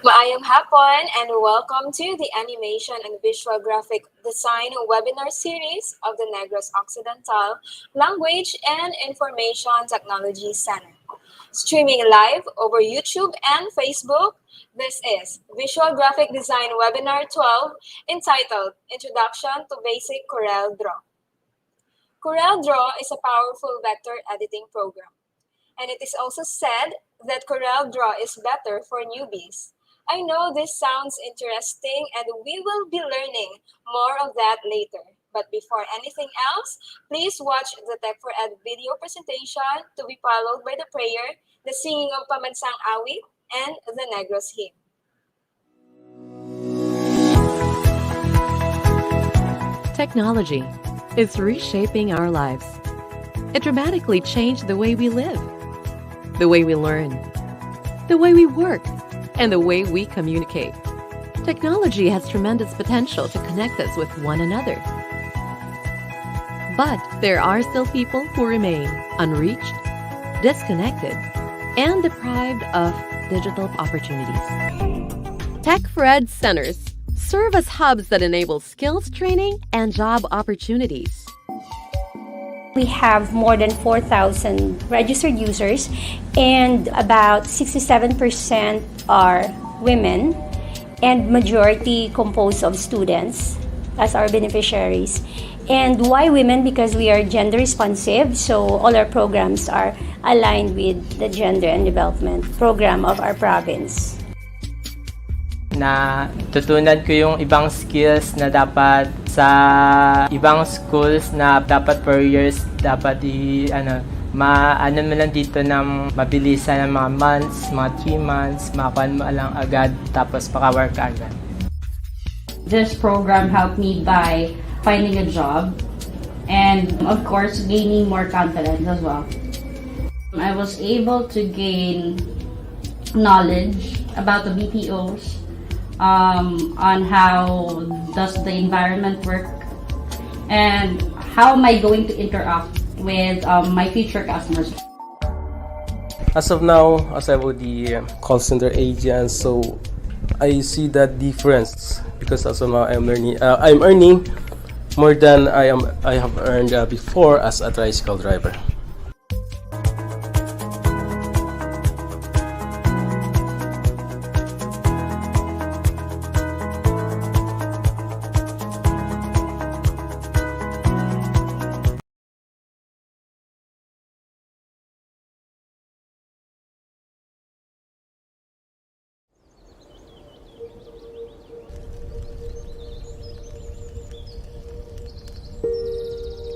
Maayong hapon and welcome to the Animation and Visual Graphic Design webinar series of the Negros Occidental Language and Information Technology Center. Streaming live over YouTube and Facebook, this is Visual Graphic Design Webinar 12 entitled Introduction to Basic Corel Draw. Corel Draw is a powerful vector editing program, and it is also said that Corel Draw is better for newbies. I know this sounds interesting and we will be learning more of that later. But before anything else, please watch the Tech for Ed video presentation to be followed by the prayer, the singing of Pamansang Awit, and the Negros hymn. Technology is reshaping our lives. It dramatically changed the way we live, the way we learn, the way we work, and the way we communicate. Technology has tremendous potential to connect us with one another. But there are still people who remain unreached, disconnected, and deprived of digital opportunities. Tech for Ed centers serve as hubs that enable skills training and job opportunities. We have more than 4,000 registered users, and about 67% are women, and majority composed of students as our beneficiaries. And why women? Because we are gender responsive, so all our programs are aligned with the gender and development program of our province. Na tutunan ko yung ibang skills na dapat sa ibang schools na dapat 4 years dapat maano mo lang dito ng mabilisan ng mga months, mga 3 months, makakuha mo lang agad tapos maka-work agad. This program helped me by finding a job and of course gaining more confidence as well. I was able to gain knowledge about the BPOs, on how does the environment work and how am I going to interact with my future customers. As of now, as I would the call center agent, so I see that difference because as of now I'm earning more than I have earned before as a tricycle driver.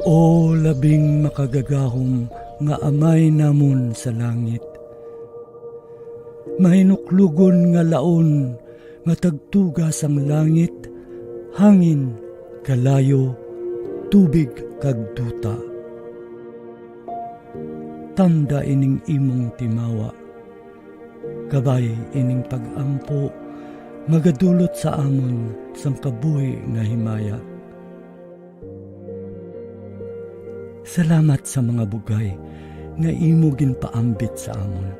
O labing makagagahom nga amay namon sa langit, mahinuklugon nga laon nga tagtugas ang langit, hangin, kalayo, tubig kag duta. Tanda ining imong timawa, kabay ining pag-ampo, magadulot sa amon sang kabuhi nga himaya. Salamat sa mga bugay nga imo ginpaambit sa amon.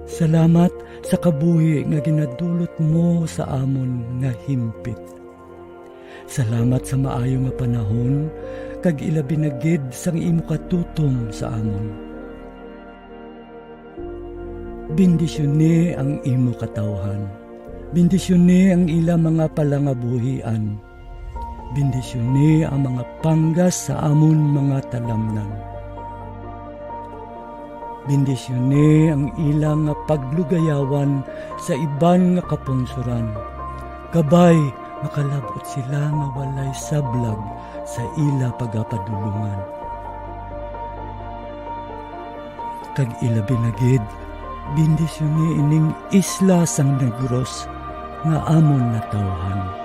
Salamat sa kabuhi nga ginadulot mo sa amon nga himpit. Salamat sa maayo nga panahon kag ilabi na gid sang imo katutom sa amon. Bendisyone ang imo katawhan. Bendisyone ang ila mga palangabuhian. Bendisyone ang mga panggas sa amon mga talamnan. Bendisyone ang ilang nga paglugayawan sa iban nga kapungsuran. Kabay makalabot sila nga walay sablag sa ila pagapadulungan. Kag ilabi na gid, bendisyone ining isla sang Negros nga amon natawhan.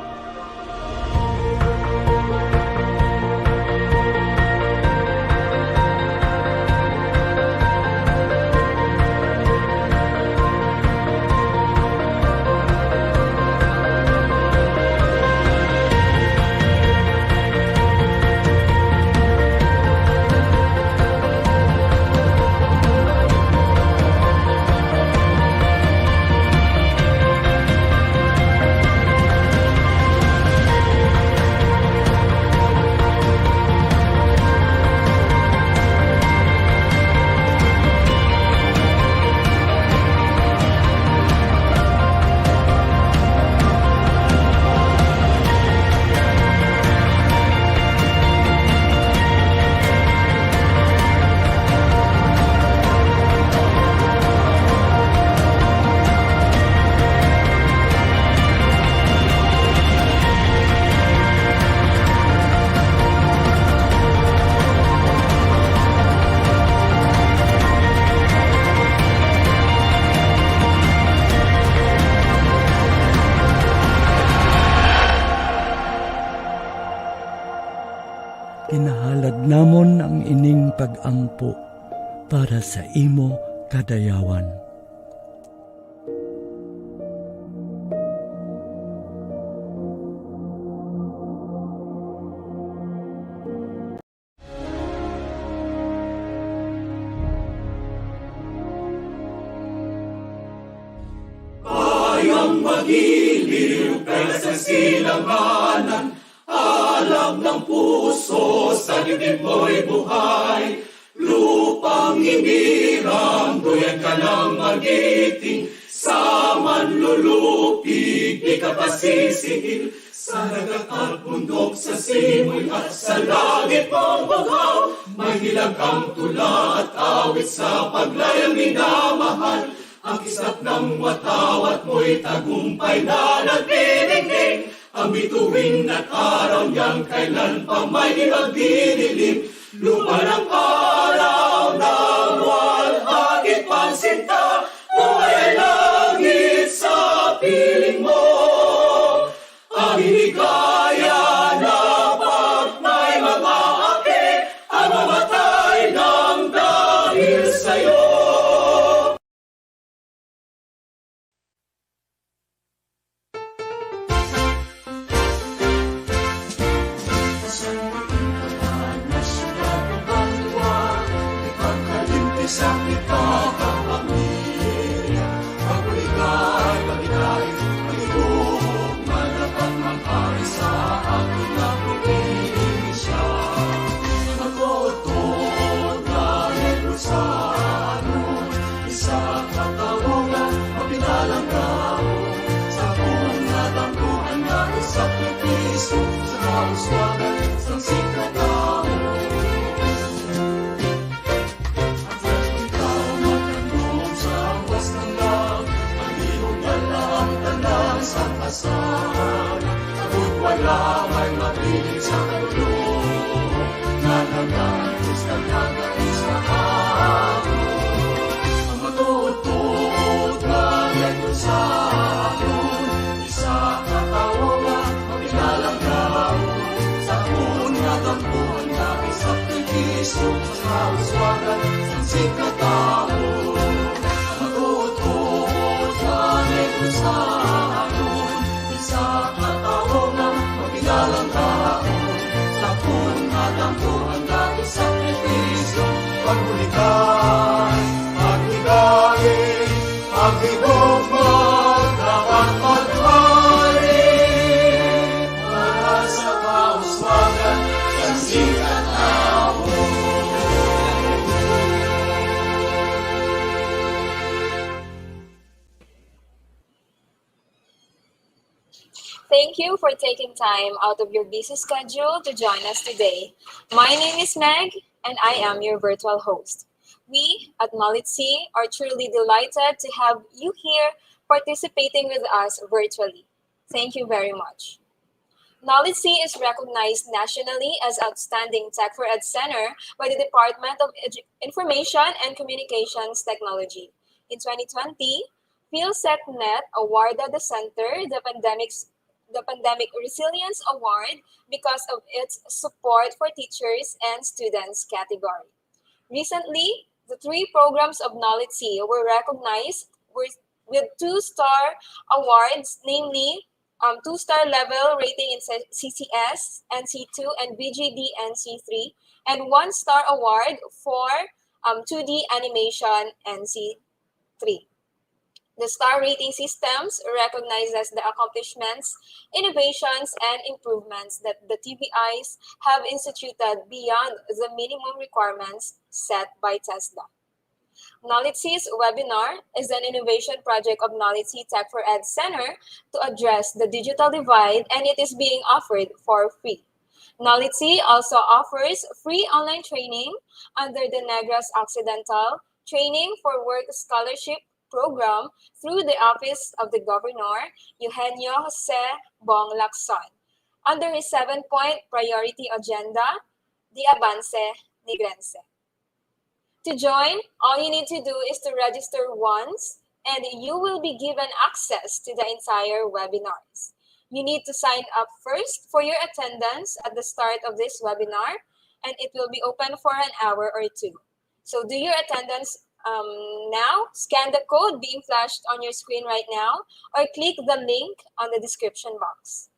Ginahalad namon ang ining pag-ampo para sa imo kadayawan. Thank you for taking time out of your busy schedule to join us today. My name is Meg, and I am your virtual host. We at NOLITC are truly delighted to have you here participating with us virtually. Thank you very much. NOLITC is recognized nationally as Outstanding Tech for Ed Center by the Department of Information and Communications Technology. In 2020, PhilSecNet awarded the center the Pandemic Resilience Award because of its support for teachers and students category. Recently, the three programs of NOLITC were recognized with two-star awards, namely two-star level rating in CCS, NC2, and BGD NC3, and one-star award for 2D animation NC3. The star rating systems recognizes the accomplishments, innovations, and improvements that the TVIs have instituted beyond the minimum requirements set by TESDA. NOLITC's webinar is an innovation project of NOLITC Tech for Ed Center to address the digital divide, and it is being offered for free. NOLITC also offers free online training under the Negros Occidental Training for Work Scholarship Program through the Office of the Governor, Eugenio Jose Bong Lacson, under his 7-point priority agenda, the Avance Negrense. To join, all you need to do is to register once, and you will be given access to the entire webinars. You need to sign up first for your attendance at the start of this webinar, and it will be open for an hour or two. So do your attendance now, scan the code being flashed on your screen right now, or click the link on the description box.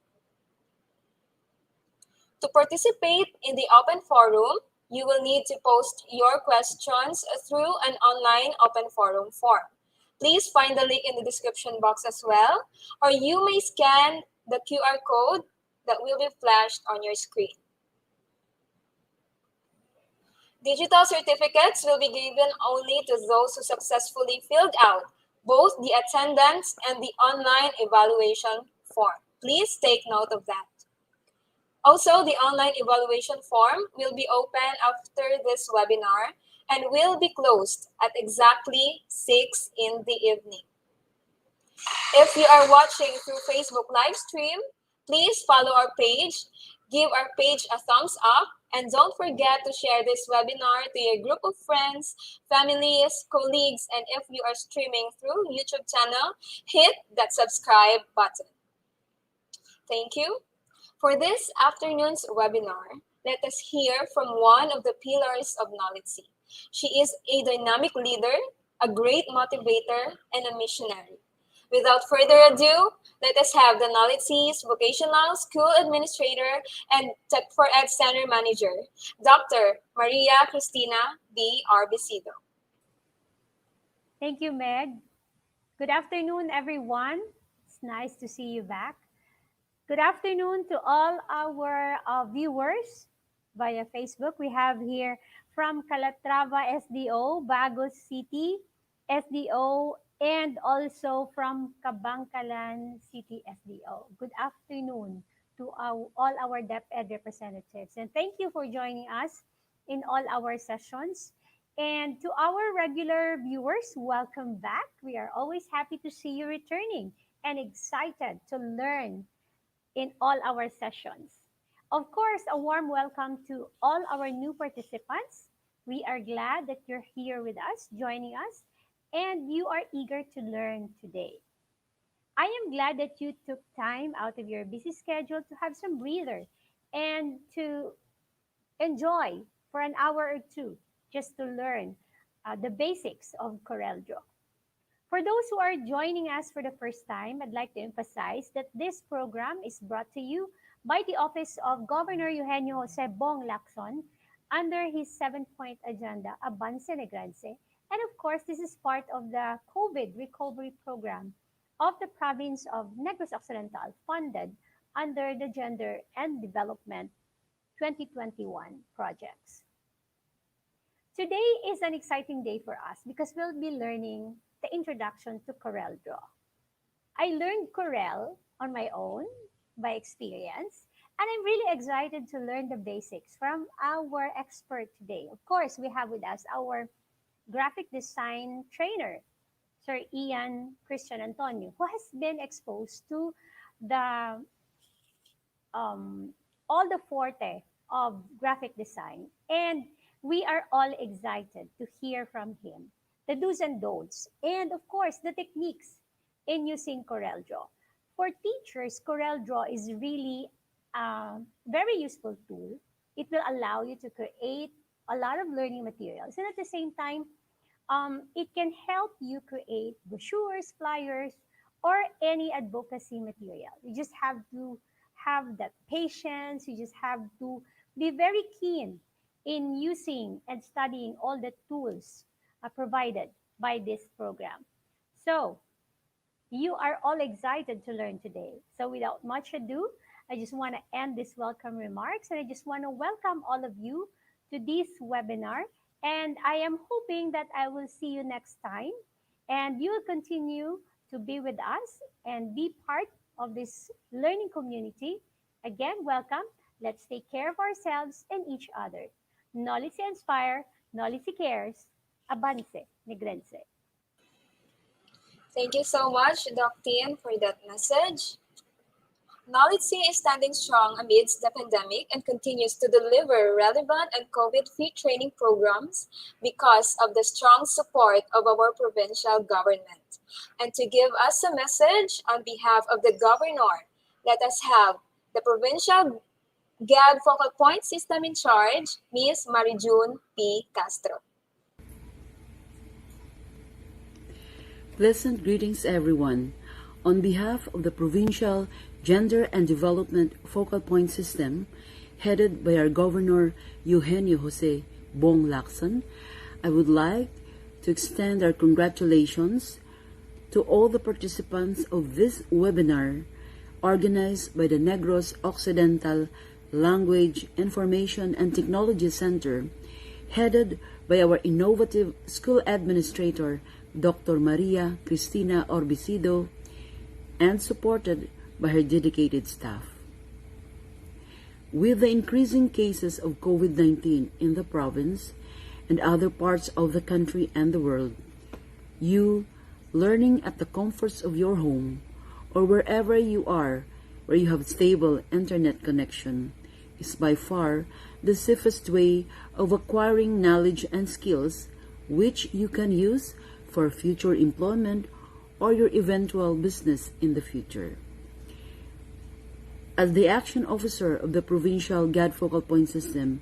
To participate in the open forum, you will need to post your questions through an online open forum form. Please find the link in the description box as well, or you may scan the QR code that will be flashed on your screen. Digital certificates will be given only to those who successfully filled out both the attendance and the online evaluation form. Please take note of that. Also, the online evaluation form will be open after this webinar and will be closed at exactly 6 in the evening. If you are watching through Facebook live stream, please follow our page, give our page a thumbs up, and don't forget to share this webinar to your group of friends, families, colleagues, and if you are streaming through YouTube channel, hit that subscribe button. Thank you. For this afternoon's webinar, let us hear from one of the pillars of NOLITC. She is a dynamic leader, a great motivator, and a missionary. Without further ado, let us have the NOLITC's Vocational School Administrator and Tech for Ed Center Manager, Dr. Maria Cristina B. Arbesido. Thank you, Meg. Good afternoon, everyone. It's nice to see you back. Good afternoon to all our viewers via Facebook. We have here from Calatrava SDO, Bagos City SDO, and also from Kabangkalan City SDO. Good afternoon to all our DepEd representatives. And thank you for joining us in all our sessions. And to our regular viewers, welcome back. We are always happy to see you returning and excited to learn in all our sessions. Of course, a warm welcome to all our new participants. We are glad that you're here with us, joining us, and you are eager to learn today. I am glad that you took time out of your busy schedule to have some breather and to enjoy for an hour or two just to learn the basics of Corel Draw. For those who are joining us for the first time, I'd like to emphasize that this program is brought to you by the Office of Governor Eugenio Jose Bong Lacson under his 7-point agenda, Avance Negrense. And of course, this is part of the COVID recovery program of the Province of Negros Occidental, funded under the Gender and Development 2021 projects. Today is an exciting day for us because we'll be learning the introduction to Corel Draw. I learned Corel on my own by experience, and I'm really excited to learn the basics from our expert today. Of course, we have with us our graphic design trainer, Sir Ian Christian Antonio, who has been exposed to the all the forte of graphic design, and we are all excited to hear from him the do's and don'ts, and of course, the techniques in using Corel Draw. For teachers, Corel Draw is really a very useful tool. It will allow you to create a lot of learning materials, and at the same time, it can help you create brochures, flyers, or any advocacy material. You just have to have that patience. You just have to be very keen in using and studying all the tools provided by this program. So you are all excited to learn today. So without much ado, I just want to end this welcome remarks, and I just want to welcome all of you to this webinar. And I am hoping that I will see you next time, and you will continue to be with us and be part of this learning community. Again, welcome. Let's take care of ourselves and each other. NOLITC Inspire, NOLITC Cares, Avance Negrense. Thank you so much, Doc Tien, for that message. NOLITC is standing strong amidst the pandemic and continues to deliver relevant and COVID-free training programs because of the strong support of our provincial government. And to give us a message on behalf of the governor, let us have the provincial GAD Focal Point System in charge, Ms. Marijun P. Castro. Pleasant greetings, everyone. On behalf of the Provincial Gender and Development Focal Point System, headed by our Governor Eugenio Jose Bong Lacson, I would like to extend our congratulations to all the participants of this webinar organized by the Negros Occidental Language, Information and Technology Center, headed by our innovative school administrator, Dr. Maria Cristina Orbicido, and supported by her dedicated staff. With the increasing cases of COVID-19 in the province and other parts of the country and the world, you, learning at the comforts of your home or wherever you are where you have stable internet connection, is by far the safest way of acquiring knowledge and skills which you can use for future employment or your eventual business in the future. As the action officer of the Provincial GAD Focal Point System,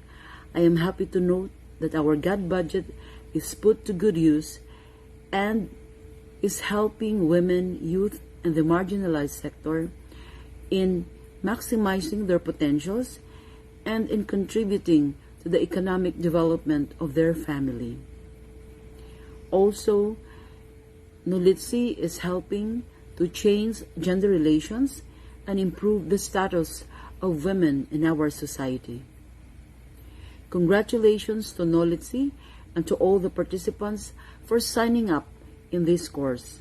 I am happy to note that our GAD budget is put to good use and is helping women, youth, and the marginalized sector in maximizing their potentials and in contributing to the economic development of their family. Also, NOLITC is helping to change gender relations and improve the status of women in our society. Congratulations to NOLITC and to all the participants for signing up in this course.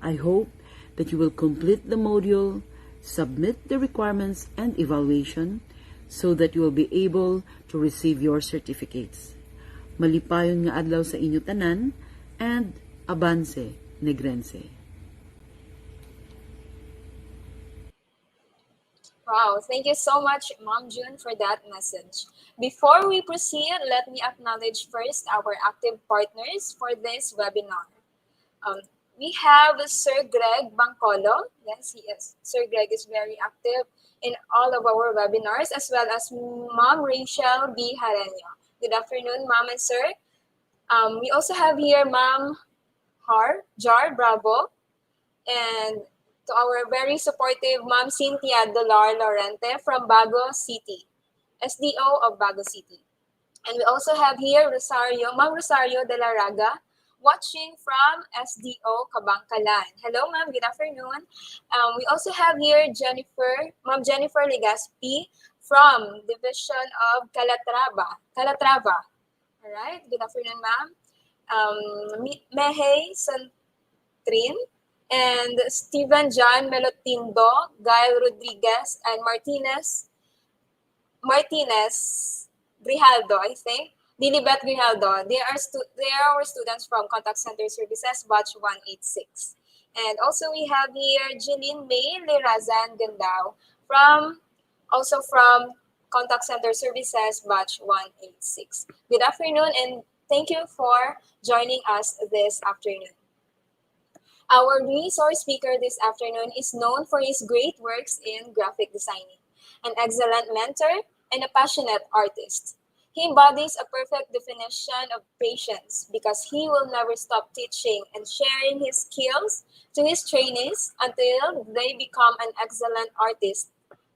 I hope that you will complete the module, submit the requirements and evaluation so that you will be able to receive your certificates. Malipayon nga adlaw sa inyo tanan and Abance Negrense. Wow, thank you so much, Ma'am June, for that message. Before we proceed, let me acknowledge first our active partners for this webinar. We have Sir Greg Bancolo. Yes, he is. Sir Greg is very active in all of our webinars, as well as Ma'am Rachel B. Hareño. Good afternoon, Ma'am and Sir. We also have here Ma'am Jar Bravo, and to our very supportive Ma'am Cynthia Dolar Lorente from Bago City, SDO of Bago City. And we also have here Ma'am Rosario de la Raga, watching from SDO Kabangkalan. Hello, ma'am. Good afternoon. We also have here Ma'am Jennifer Legaspi from Division of Calatrava. All right. Good afternoon, ma'am. Mehe Santrin and Stephen John Melotindo, Gail Rodriguez, and Martinez Grijaldo, I think. Lilibet Grijaldo. They are our students from Contact Center Services, Batch 186. And also we have here Jeline May Lirazan Gandao from Contact Center Services, Batch 186. Good afternoon and thank you for joining us this afternoon. Our resource speaker this afternoon is known for his great works in graphic designing, an excellent mentor, and a passionate artist. He embodies a perfect definition of patience because he will never stop teaching and sharing his skills to his trainees until they become an excellent artist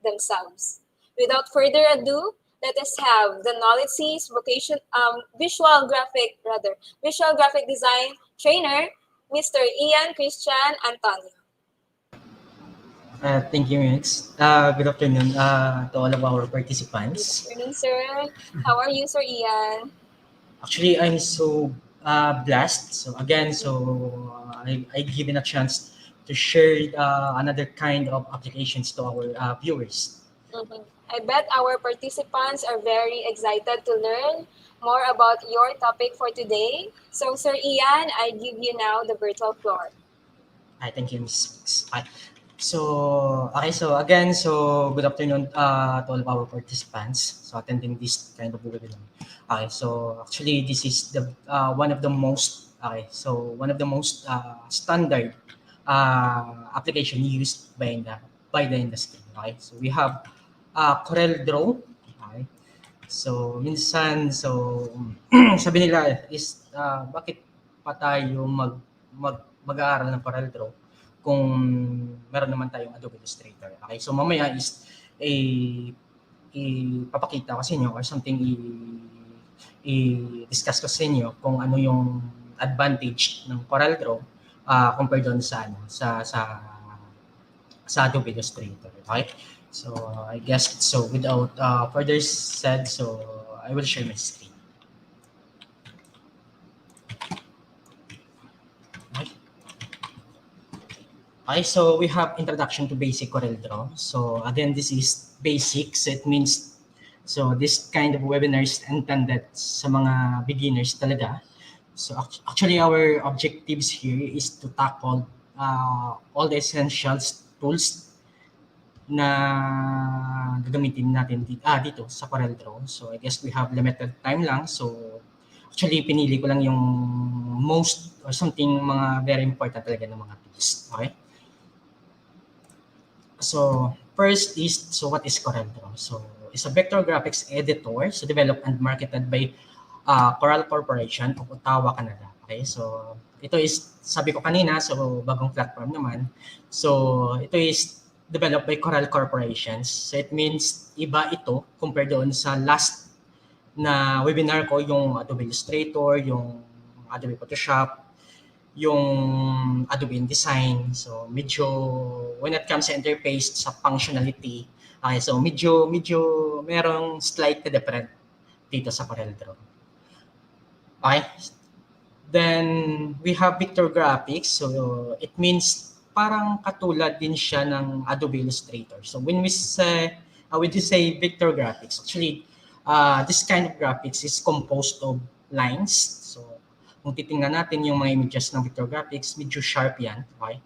themselves. Without further ado, let us have the NOLITC's visual graphic design trainer, Mr. Ian Christian Antonio. Thank you, Mix. Good afternoon to all of our participants. Good afternoon, sir. How are you, Sir Ian? Actually, I'm so blessed. I given a chance to share another kind of applications to our viewers. Mm-hmm. I bet our participants are very excited to learn more about your topic for today. So, Sir Ian, I give you now the virtual floor. Thank you, Ms. Mix. So good afternoon to all of our participants attending this kind of webinar. So actually this is the one of the most standard application used by the industry. So we have Corel Draw, So, minsan, sabi nila is, bakit pa tayo mag-aaral ng Corel Draw kung meron naman tayong Adobe Illustrator. Okay, so mamaya is ipapakita ko sa inyo or something i-discuss ko sa inyo kung ano yung advantage ng Corel Draw compared doon sa Adobe Illustrator. Okay? So I guess so without further said, so I will share my screen. Okay. Okay, so we have introduction to basic Corel Draw. So again, this is basic, so it means so this kind of webinar is intended sa mga beginners talaga. So actually our objectives here is to tackle all the essentials tools na gagamitin natin dito sa Corel Draw. So I guess we have limited time lang. So actually pinili ko lang yung most or something mga very important talaga ng mga tools. Okay? So first is, so what is Corel Draw? So it's a vector graphics editor, so developed and marketed by Corel Corporation of Ottawa, Canada. Okay, so ito is, sabi ko kanina, so bagong platform naman. So ito is developed by Corel Corporations. So it means iba ito compared doon sa last na webinar ko, yung Adobe Illustrator, yung Adobe Photoshop, yung Adobe InDesign. So medyo when it comes sa interface, sa functionality, okay, so medyo merong slightly different dito sa Corel Draw. Okay. Then we have vector graphics. So it means parang katulad din siya ng Adobe Illustrator. So when we say vector graphics, actually this kind of graphics is composed of lines. So kung titingnan natin yung mga images ng vector graphics, medyo sharp yan. Okay?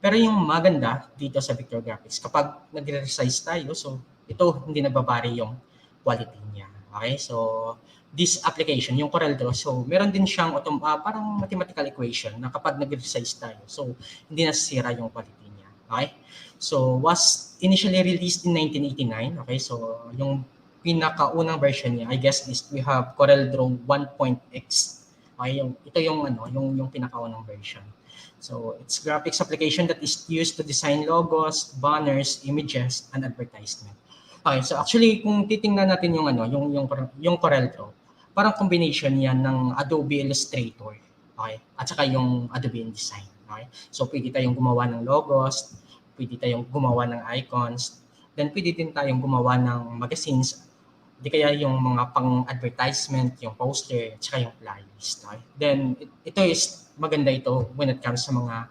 Pero yung maganda dito sa vector graphics, kapag nag-resize tayo, so ito hindi nagbabari yung quality niya. Okay? So this application, yung Corel Draw, so meron din siyang parang mathematical equation na kapag nag-resize tayo, so hindi nasisira yung quality niya. Okay? So was initially released in 1989. Okay? So yung pinakaunang version niya, I guess is we have Corel Draw 1.x. Okay, ito yung pinakaunang version. So it's graphics application that is used to design logos, banners, images, and advertisement. Okay, so actually kung titingnan natin yung Corel Draw, parang combination yan ng Adobe Illustrator, okay, at saka yung Adobe InDesign. Okay? So pwede tayong gumawa ng logos, pwede tayong gumawa ng icons, then pwede din tayong gumawa ng magazines, di kaya yung mga pang-advertisement, yung poster, at saka yung flyers. Okay? Then ito is maganda ito when it comes sa mga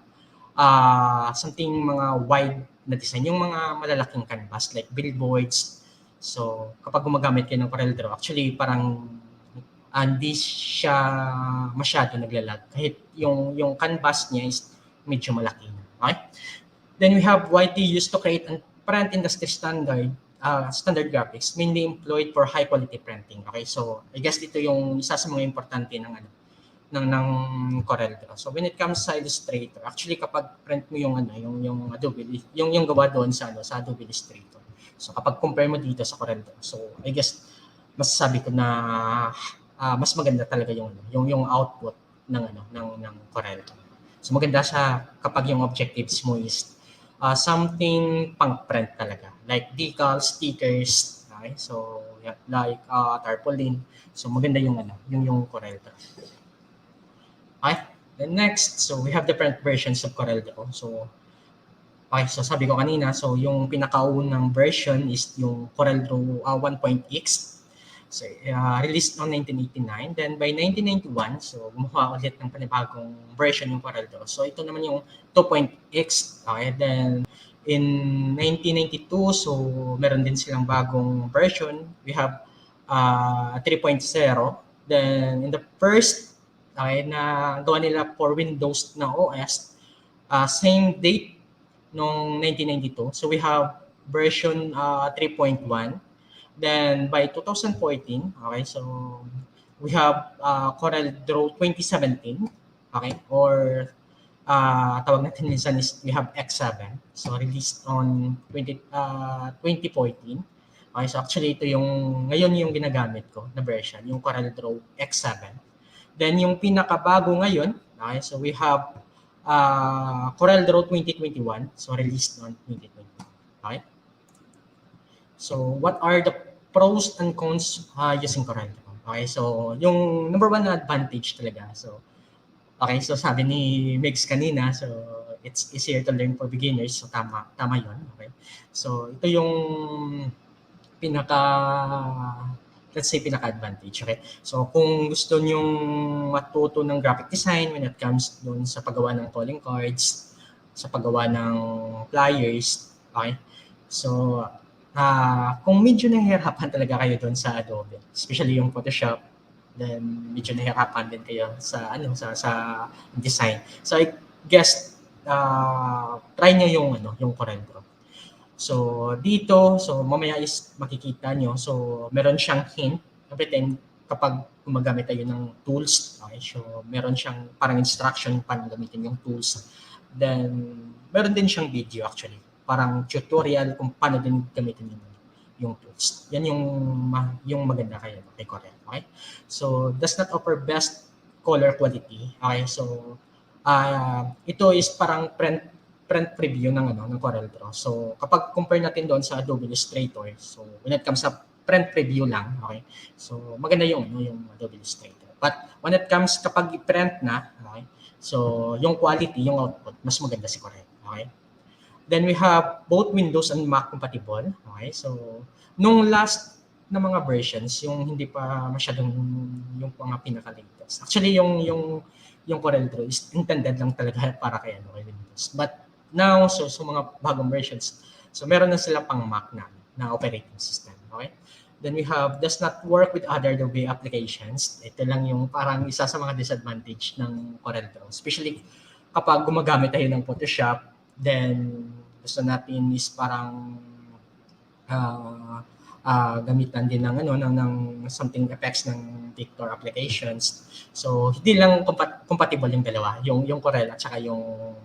something mga wide na design, yung mga malalaking canvas like billboards. So kapag gumagamit kayo ng Corel Draw, actually parang hindi siya masyado naglalag kahit yung canvas niya is medyo malaki na. Okay? Then we have widely used to create and print industry standard graphics mainly employed for high quality printing. Okay? So I guess ito yung isa sa mga importante ng Corel Draw. So when it comes sa Illustrator, actually kapag print mo yung Adobe, yung gawa doon sa Adobe Illustrator. So kapag compare mo dito sa Corel Draw, so I guess masasabi ko na mas maganda talaga yung output ng Corel. So maganda siya kapag yung objectives mo is something pang-print talaga, like decals, stickers, okay? So yeah, like tarpaulin. So maganda yung Corel Draw. Okay? Then next, so we have different versions of Corel Draw. So okay, so sabi ko kanina, so yung pinakaunang version is yung Corel Draw 1.x. So, released noong 1989. Then by 1991, so gumawa ulit ng panibagong version yung Corel Draw. So ito naman yung 2.x. Okay, then in 1992, so meron din silang bagong version. We have 3.0. Then in the first, okay, na gawa nila for Windows na OS, same date noong 1992. So we have version 3.1. Then by 2014, okay, so we have Corel Draw 2017, okay, or tawag natin minsan is we have X7, so released on 2014. Okay, so actually ito ngayon yung ginagamit ko na version, yung CorelDRAW X7. Then yung pinakabago ngayon, okay, so we have CorelDRAW 2021, so released on 2021. Okay? So what are the pros and cons using CorelDRAW? Okay, so yung number one na advantage talaga. So okay, so sabi ni Megs kanina, so it's easier to learn for beginners. So tama 'yon. Okay. So ito yung pinaka let's say pinaka-advantage. Okay? So kung gusto nyong matuto ng graphic design when it comes dun sa paggawa ng calling cards, sa paggawa ng flyers, okay? So kung medyo nahihirapan talaga kayo doon sa Adobe, especially yung Photoshop, then medyo nahihirapan din kayo sa sa design. So I guess try niyo yung CorelDRAW. So dito, so mamaya is makikita nyo, so meron siyang hint every time kapag gumagamit tayo ng tools. Okay? So meron siyang parang instruction paano gamitin yung tools. Then meron din siyang video actually, parang tutorial kung paano din gamitin yung tools. Yan yung maganda kay Corel. Okay? So does not offer best color quality. Okay? So ito is parang print preview ng CorelDRAW. So kapag compare natin doon sa Adobe Illustrator, so when it comes sa print preview lang, okay? So maganda yung Adobe Illustrator. But when it comes kapag i-print na, okay? So yung quality, yung output, mas maganda si Corel, okay? Then we have both Windows and Mac compatible, okay? So nung last na mga versions, yung hindi pa masyadong yung mga pinaka-latest. Actually yung CorelDRAW is intended lang talaga para kay Windows. But now, so mga bagong versions, so meron na sila pang Mac na operating system. Okay? Then we have does not work with other Adobe applications. Ito lang yung parang isa sa mga disadvantage ng CorelDRAW. Especially kapag gumagamit tayo ng Photoshop, then gusto natin is parang gamitan din ng something effects ng vector applications. So hindi lang compatible yung dalawa, yung Corel at saka yung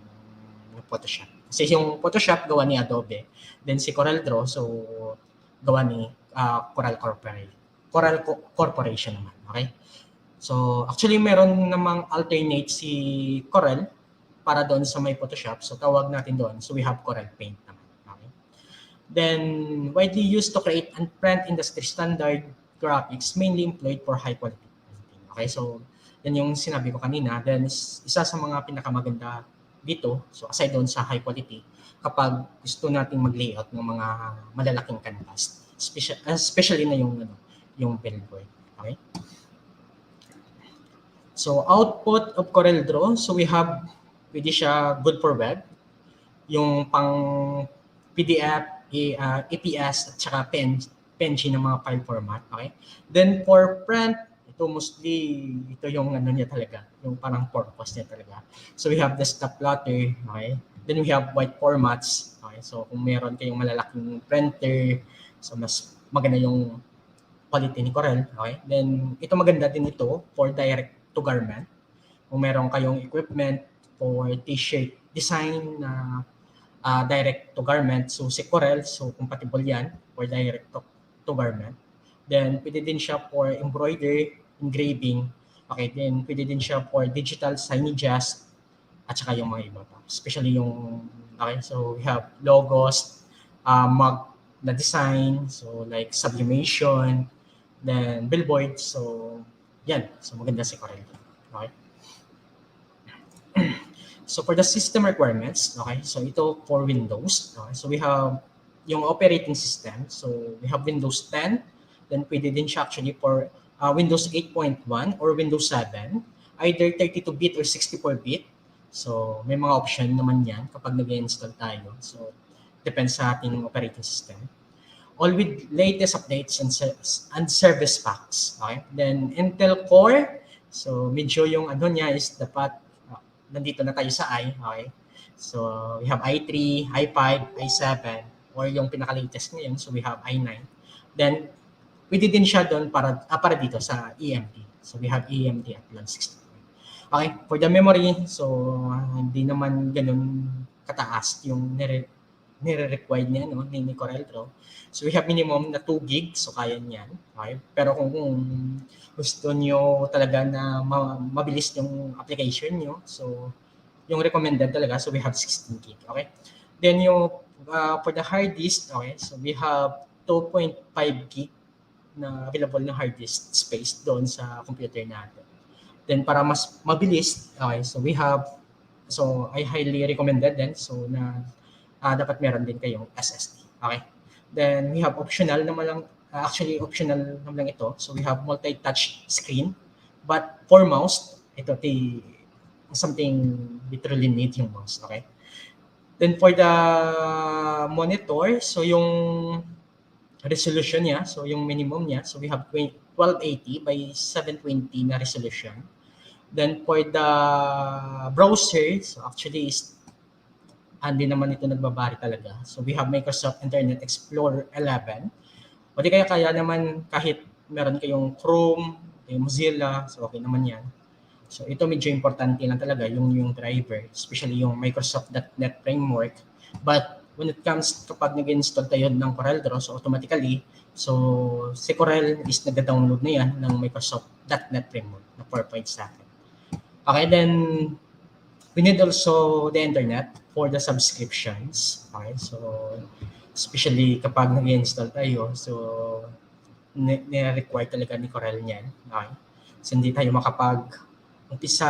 Photoshop. Kasi yung Photoshop gawa ni Adobe, then si CorelDRAW so gawa ni Corel Corporation naman, okay? So actually meron namang alternate si Corel para doon sa may Photoshop. So tawag natin doon. So we have Corel Paint naman, okay? Then widely used to create and print industry standard graphics mainly employed for high quality printing. Okay? So yan yung sinabi ko kanina. Then isa sa mga pinakamaganda dito, so aside doon sa high quality, kapag gusto nating mag-layout ng mga malalaking canvas, especially na yung billboard. Okay? So output of CorelDRAW, so we have, pwede siya good for web, yung pang PDF, EPS, at saka PNG ng mga file format. Okay? Then for print, ito mostly, ito yung niya talaga, yung parang purpose niya talaga. So we have desktop plotter, okay? Then we have white formats, okay? So kung meron kayong malalaking printer, so mas maganda yung quality ni Corel, okay? Then ito maganda din ito for direct to garment. Kung meron kayong equipment for t-shirt design na direct to garment, so si Corel, so compatible yan for direct to garment. Then pwede din siya for embroidery, engraving. Okay, then pwede din siya for digital signages at saka yung mga iba pa. Especially yung, okay, so we have logos, mug na design, so like sublimation, then billboards. So yan, so maganda si Corel. Okay. So for the system requirements, okay, so ito for Windows. Okay, so we have yung operating system. So we have Windows 10, then pwede din siya actually for Windows 8.1 or Windows 7, either 32-bit or 64-bit. So may mga option naman yan kapag nag-install tayo. So depends sa ating operating system. All with latest updates and service packs. Okay? Then Intel Core, so medyo yung niya is dapat nandito na tayo sa i. Okay? So we have i3, i5, i7, or yung pinaka-latest ngayon, so we have i9. Then pwede din siya doon para dito sa EMD. So we have EMD at 160. Okay, for the memory, so hindi naman ganun kataas yung nire-required niya, no, ni Corel Draw. So we have minimum na 2 gig, so kaya niyan. Okay? Pero kung gusto niyo talaga na mabilis yung application niyo, so yung recommended talaga, so we have 16 gig. Okay? Then yung for the hard disk, okay, so we have 2.5 gig na available na hard disk space doon sa computer natin. Then para mas mabilis, okay, so we have, so I highly recommended din, so na dapat meron din kayong SSD. Okay? Then we have optional naman lang, actually optional naman lang ito. So we have multi-touch screen, but for mouse, ito something literally need yung mouse. Okay? Then for the monitor, so yung resolution niya, so yung minimum niya, so we have 1280 by 720 na resolution. Then for the browser, so actually hindi naman ito nagbabari talaga. So we have Microsoft Internet Explorer 11. O di kaya naman kahit meron kayong Chrome, kayong Mozilla, so okay naman yan. So ito medyo importante lang talaga yung driver, especially yung Microsoft.NET framework. But when it comes kapag nag-install tayo ng Corel Draw, so automatically, so si Corel is nag-download na yan ng Microsoft.NET framework na 4.7. Okay, then we need also the internet for the subscriptions. Okay, so especially kapag nag-install tayo, so nire-require talaga ni Corel niyan. Okay? So hindi tayo makapag-umpisa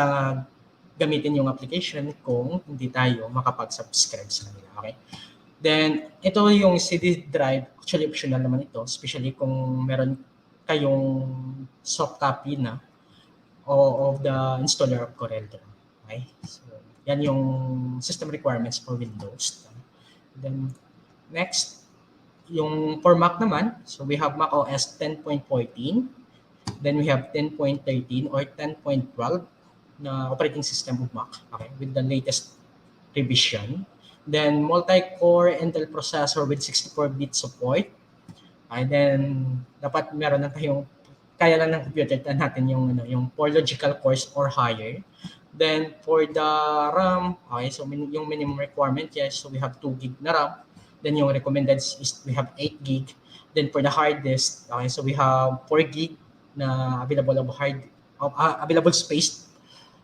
gamitin yung application kung hindi tayo makapag-subscribe sa kanila. Okay? Then, ito yung CD drive. Actually, optional naman ito, especially kung meron kayong soft copy na of the installer of Corel Draw. Okay? So, yan yung system requirements for Windows. Then, next, yung for Mac naman, so we have Mac OS 10.14, then we have 10.13 or 10.12 na operating system of Mac, okay, with the latest revision. Then, multi-core Intel processor with 64-bit support. Okay, then, dapat meron na tayong kaya lang ng computer natin yung 4 logical cores or higher. Then for the RAM, okay, so yung minimum requirement, yes, so we have 2 gig na RAM. Then yung recommended is we have 8 gig. Then for the hard disk, okay, so we have 4 gig na available space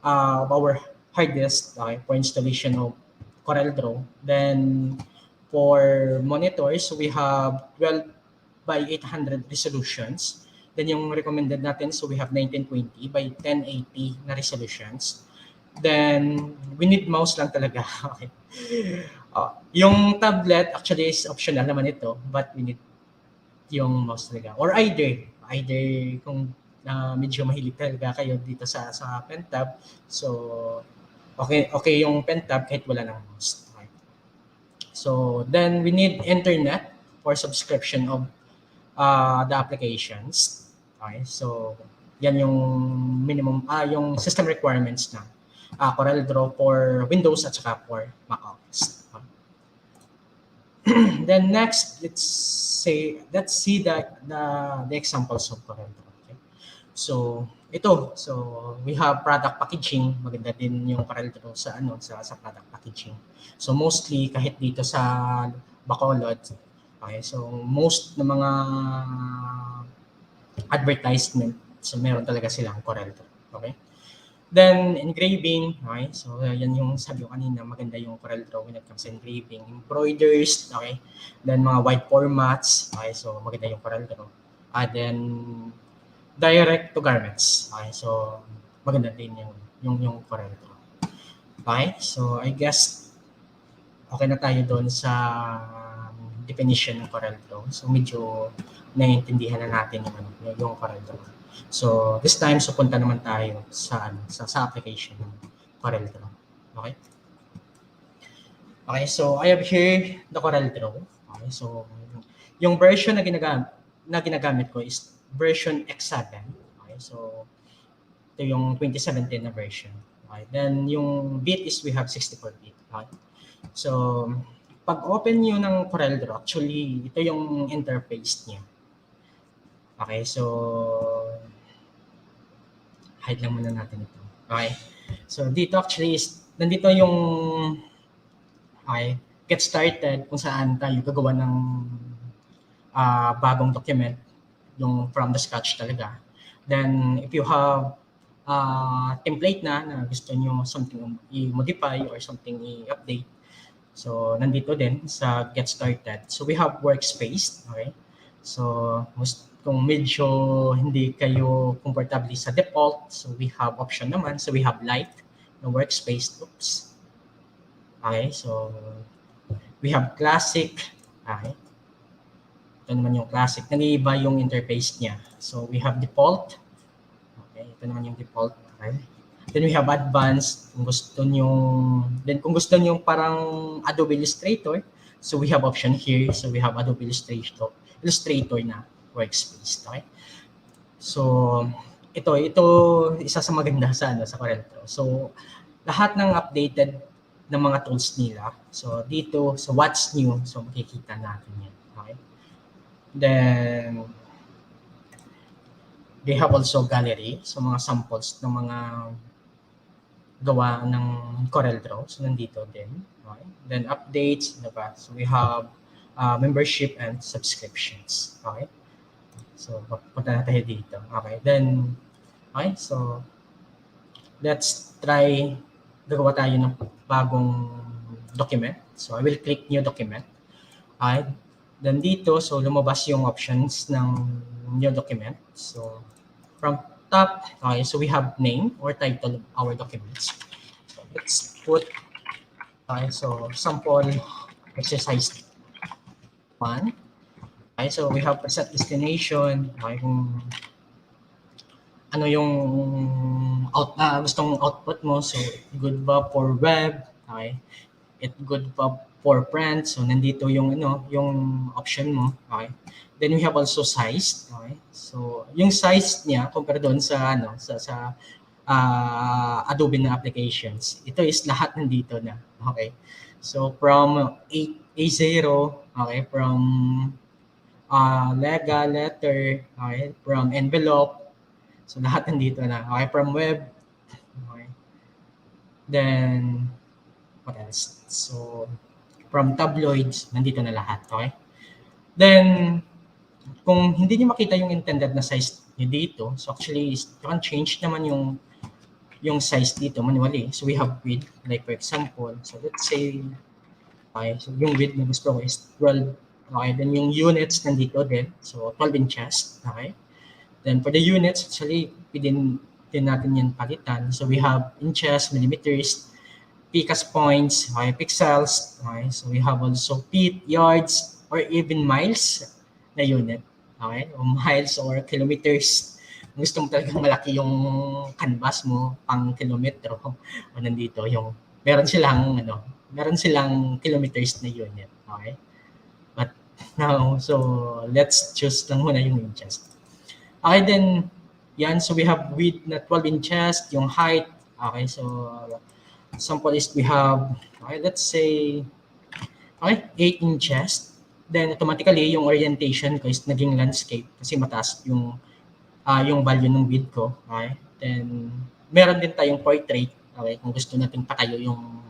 of our hard disk, okay, for installation of Corel Draw. Then for monitors, so we have 12 by 800 resolutions. Then yung recommended natin, so we have 1920 by 1080 na resolutions. Then we need mouse lang talaga. Okay. Yung tablet actually is optional naman ito, but we need yung mouse talaga. Or either kung medyo mahilig talaga kayo dito sa pen tab, so okay yung pen tab kahit wala ng mouse. Okay. So then we need internet for subscription of the applications. Okay, so yan yung minimum, yung system requirements na Corel Draw for Windows at saka for Mac OS. Then next, let's see the examples of Corel Draw. Okay? So ito, so we have product packaging. Maganda din yung Corel Draw sa product packaging. So mostly kahit dito sa Bacolod, okay, so most ng mga advertisement, so meron talaga silang Corel Draw. Okay? Then engraving, okay? So yan yung sabi ko kanina, maganda yung Corel Draw when it comes to engraving, embroiders, okay? Then mga white formats, okay? So maganda yung Corel Draw. Then direct to garments, okay? So maganda din yung Corel Draw. Okay? So I guess okay na tayo doon sa definition ng Corel Draw. So medyo naiintindihan na natin yung Corel Draw. So this time, so punta naman tayo sa application ng Corel Draw. Okay? Okay, so I have here the Corel Draw. Okay, so yung version na ginagamit ko is version X7. Okay, so ito yung 2017 na version. Okay, then yung bit is we have 64-bit. Okay? So pag open nyo ng Corel Draw, actually ito yung interface niya. Okay, so hide lang muna natin ito. Okay. So dito actually is nandito yung get started kung saan tayo gagawa ng bagong document, yung from the scratch talaga. Then, if you have template na gusto nyo something i-modify or something i-update, so nandito din sa get started. So we have workspace, okay? So kung medyo hindi kayo comfortable sa default, so we have option naman. So we have light na workspace. Oops. Okay, so we have classic. Okay. Ito naman yung classic. Nag-iiba yung interface niya. So we have default. Okay, ito naman yung default. Okay. Then we have advanced. Kung gusto niyo parang Adobe Illustrator, so we have option here. So we have Adobe Illustrator na workspace. Okay. So ito isa sa maganda sa Corel Draw. So lahat ng updated ng mga tools nila. So dito sa what's new, so makikita natin yan. Okay. Then they have also gallery, so mga samples ng mga gawa ng Corel Draw. So nandito din. Okay. Then updates, diba? So we have membership and subscriptions. Okay. So punta na tayo dito. Okay. Then okay, so let's try gagawa tayo ng bagong document. So I will click new document. Okay. Then dito, so lumabas yung options ng new document. So from top, okay, so we have name or title of our documents. So let's put, okay, so sample exercise 1. Okay, so we have preset destination. Okay, kung ano yung gustong output mo. So good ba for web? Okay. It good ba for print? So nandito yung yung option mo. Okay. Then we have also size. Okay. So yung size niya compare doon sa sa Adobe na applications. Ito is lahat nandito na. Okay. So from A0, okay, from letter, okay, from envelope. So lahat nandito na. Okay, from web. Okay. Then what else? So from tabloids, nandito na lahat. Okay. Then kung hindi niyo makita yung intended na size niyo dito, so actually you can change naman yung size dito manually. So we have width, like for example, so let's say okay, so yung width na gusto ko is 12. Okay, then yung units nandito din. So 12 inches. Okay. Then for the units, actually, din natin yan palitan. So we have inches, millimeters, picas points, okay, pixels. Okay. So we have also feet, yards, or even miles na unit. Okay. O miles or kilometers. Kung gusto mo talagang malaki yung canvas mo, pang kilometro. O nandito yung, meron silang kilometers na unit. Okay. But now, so let's choose lang muna yung inches. Okay, then, yan. So, we have width na 12 inches, yung height. Okay, so, sample is we have, okay, let's say, okay, 8 inches. Then, automatically, yung orientation ko is naging landscape kasi mataas yung value ng width ko. Okay, then, meron din tayong portrait. Okay, kung gusto natin patayo yung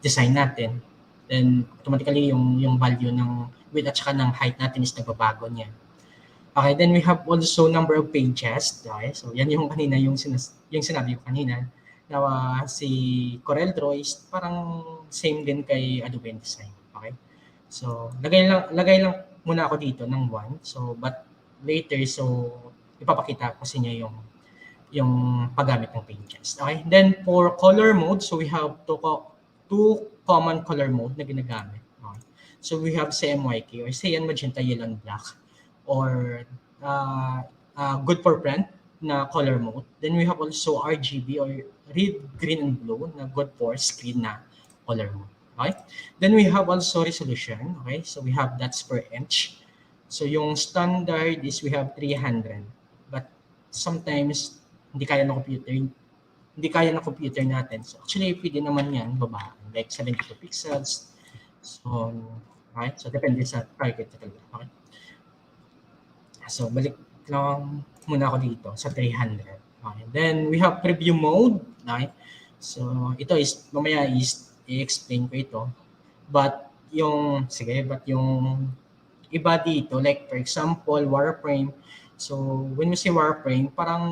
design natin. Then, automatically, yung value ng width at saka ng height natin is nagbabago niya. Okay, then we have also number of pages. Okay, so yan yung kanina, yung sinabi ko kanina, na si Corel Draw is parang same din kay Adobe InDesign. Okay, so lagay lang muna ako dito ng 1. So, but later, so ipapakita ko sa inyo yung paggamit ng pages. Okay, then for color mode, so we have two common color mode na ginagamit. Okay. So we have CMYK or cyan, magenta, yellow, and black. Or good for print na color mode. Then we have also RGB or red, green, and blue na good for screen na color mode. Okay? Then we have also resolution. Okay? So we have that's per inch. So yung standard is we have 300. But sometimes hindi kaya ng computer natin. So actually pwede naman yan babaan. Like 72 pixels. So, okay? So depende sa target talaga. Okay? So, balik lang muna ako dito sa 300. Okay. Then, we have preview mode. Okay. So, ito is, mamaya is i-explain ko ito. But, but yung iba dito, like for example, wireframe. So, when we say wireframe, parang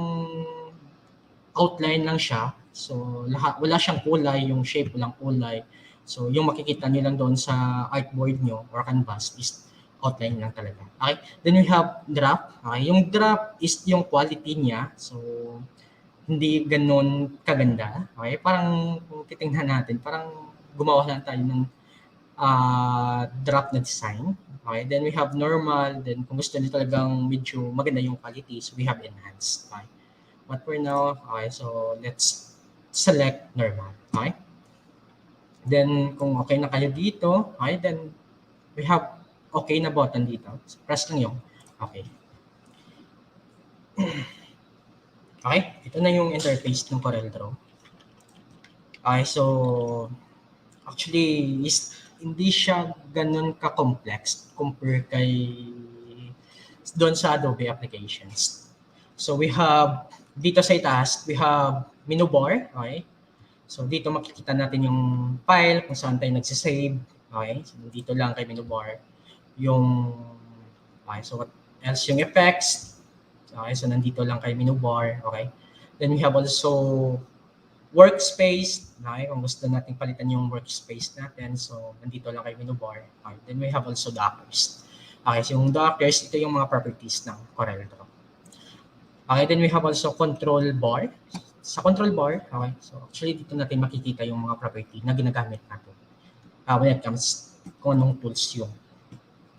outline lang siya. So, wala siyang kulay, yung shape walang kulay. So, yung makikita nyo lang doon sa artboard nyo or canvas is outline lang talaga. Okay? Then we have draft. Okay? Yung draft is yung quality niya. So, hindi ganun kaganda. Okay? Parang kung titingnan natin, parang gumawa lang tayo ng draft na design. Okay? Then we have normal. Then kung gusto niyo talagang medyo maganda yung quality, so we have enhanced. Okay? But for now, okay, so let's select normal. Okay? Then kung okay na kayo dito, okay, then we have okay na button dito. So, press lang yung okay. Okay, ito na yung interface ng Corel Draw. Okay, so actually hindi siya ganun ka-complex compare kay doon sa Adobe applications. So we have dito sa itaas, we have menu bar, okay? So dito makikita natin yung file kung saan tayo nagsisave, okay? So dito lang kay menu bar yung okay, so what else yung effects, okay? So nandito lang kay menu bar, okay? Then we have also workspace, okay? Kung gusto natin palitan yung workspace natin, so nandito lang kay menu bar. Okay? Then we have also dockers. Okay, so yung dockers, ito yung mga properties ng Corel Draw. Okay, then we have also control bar. Sa control bar, okay, so actually dito natin makikita yung mga property na ginagamit natin. When it comes kung anong tools yung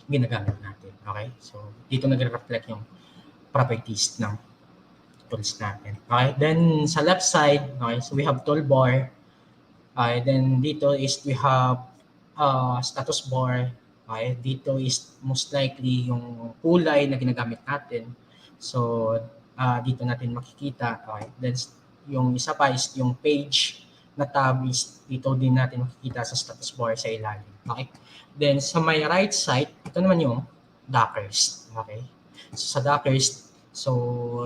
ginagamit natin. Okay, so dito nagre-reflect yung properties ng tools natin. Okay, then sa left side, okay, so we have toolbar. Okay, then dito is we have status bar. Okay, dito is most likely yung kulay na ginagamit natin. So dito natin makikita. Okay, then yung isa pa is yung page na tab is dito din natin makikita sa status bar sa ilalim. Okay, then sa my right side, ito naman yung dockers. Okay, so sa dockers, so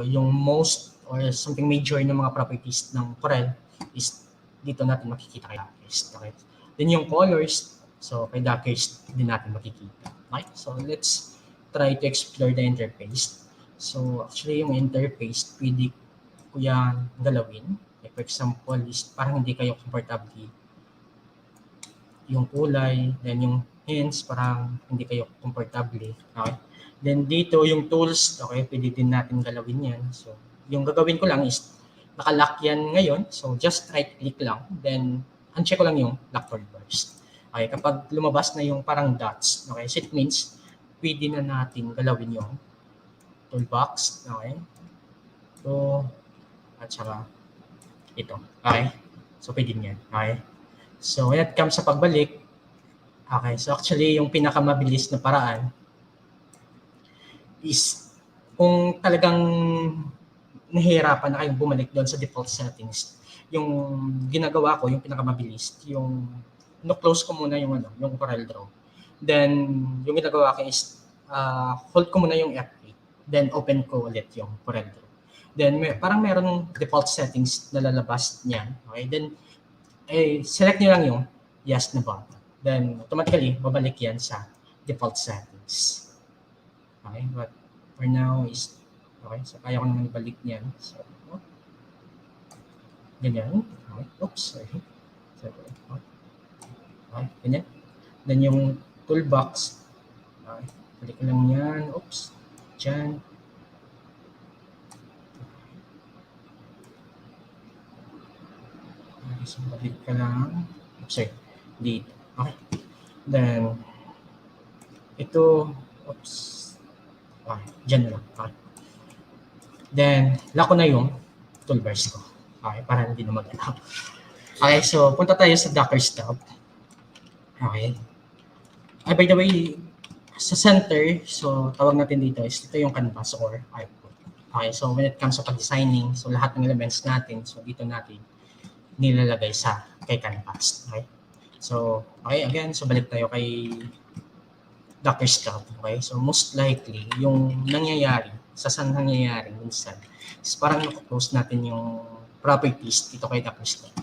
yung most or something major ng mga properties ng Corel is dito natin makikita kay dockers. Okay, then yung colors, so kay dockers din natin makikita. Okay, so let's try to explore the interface. So actually yung interface, pwede ko yan galawin. Like for example, is parang hindi kayo comfortable yung kulay, then yung hints, parang hindi kayo comfortable. Okay? Then dito yung tools, okay, pwede din natin galawin yan. So yung gagawin ko lang is nakalock yan ngayon. So just right click lang. Then uncheck ko lang yung lock toolbars. Okay, kapag lumabas na yung parang dots, okay, so it means pwede na natin galawin yung toolbox, okay? So, at saka ito, okay? So, pwede yan, okay? So, when it comes sa pagbalik, okay, so actually, yung pinakamabilis na paraan is kung talagang nahihirapan na kayong bumalik doon sa default settings, yung ginagawa ko, yung pinakamabilis, yung no-close ko muna yung yung Corel Draw. Then, yung ginagawa ko is hold ko muna yung F8. Then, open ko ulit yung Corel Draw. Then, parang meron default settings na lalabas niyan. Okay? Then, select nyo lang yung yes na button. Then, automatically, babalik yan sa default settings. Okay? But, for now is, okay, so kaya ko naman ibalik niyan. So, ganyan. Okay. Oops, sorry. Okay. Okay, ganyan. Then yung toolbox, okay, balik ko lang yan. Oops, dyan. Okay, so balik ka lang. Oops, sorry. Dito. Okay. Then, ito, oops. Okay, dyan na lang. Okay. Then, lock ko na yung toolbars ko. Okay, para hindi na mag-allow. Okay, so punta tayo sa Dockers tab. Okay. By the way, sa center, so tawag natin dito is ito yung canvas or artboard. Okay, so when it comes sa pag-designing, so lahat ng elements natin, so dito natin nilalagay sa kay canvas. Okay. So, okay, again, so balik tayo kay Dockers tab. Okay, so most likely, yung nangyayari, sa saan nangyayari minsan, is parang nakapost natin yung properties dito kay Dockers tab.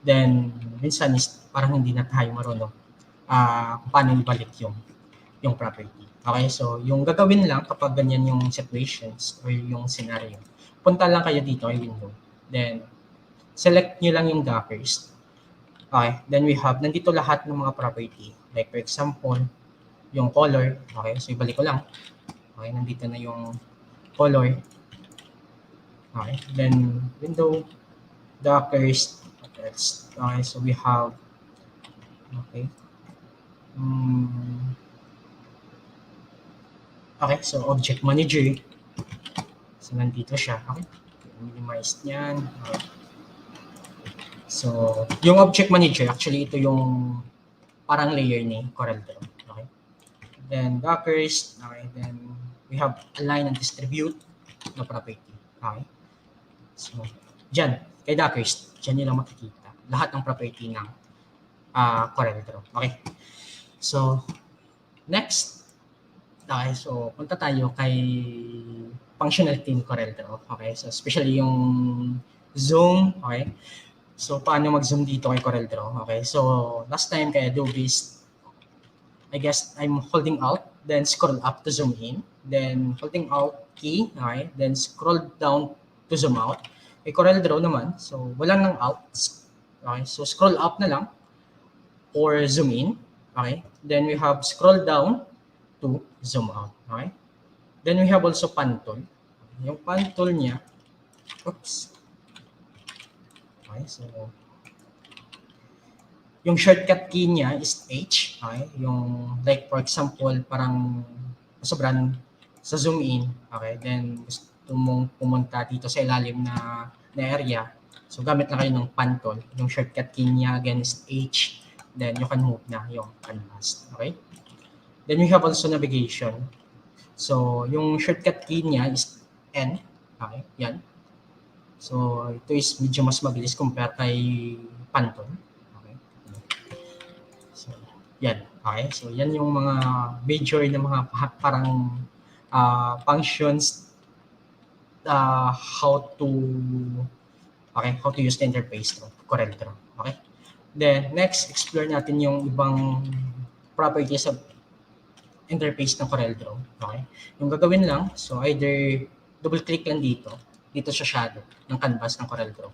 Then, minsan is parang hindi na tayo marunong kung paano ibalik yung property. Okay, so yung gagawin lang kapag ganyan yung situations or yung scenario, punta lang kayo dito kay window. Then, select nyo lang yung Dockers. Okay, then we have, nandito lahat ng mga property. Like for example, yung color. Okay, so ibalik ko lang. Okay, nandito na yung color. Okay, then window, Dockers. Okay, so we have, okay. Okay, so object manager. So nandito siya. Okay, minimize niyan. Okay. So, yung object manager, actually ito yung parang layer ni Corel Draw. Okay. Then Dockers, okay, then we have align and distribute na property. Okay. So, dyan, kay Dockers, dyan nyo lang makikita lahat ng property ng Corel Draw. Okay. So, next, okay, so punta tayo kay functionality ni Corel Draw. Okay, so especially yung zoom, okay. So, paano mag-zoom dito kay Corel Draw? Okay, so last time kay Adobe, I guess I'm holding Alt, then scroll up to zoom in, then holding Alt key, okay, then scroll down to zoom out. Kay Corel Draw naman, so walang ng Alt, okay, so scroll up na lang or zoom in, okay, then we have scroll down to zoom out, okay. Then we have also pan tool. Yung pan tool niya, oops. Okay, so yung shortcut key niya is H, okay? Yung like for example, parang sobrang sa zoom in, okay? Then gusto mong pumunta dito sa ilalim na area. So gamit lang kayo ng pan tool. Yung shortcut key niya again is H. Then you can move na yung canvas, okay? Then we have also navigation. So yung shortcut key niya is N, okay? Yan. So, ito is medyo mas mabilis compare kay Pantone. Okay. So, yan. Okay. So, yan yung mga major na mga parang functions how to use the interface of Corel Draw. Okay. Then, next, explore natin yung ibang properties of interface ng Corel Draw. Okay. Yung gagawin lang, so either double-click lang dito sa shadow ng canvas ng Corel Draw.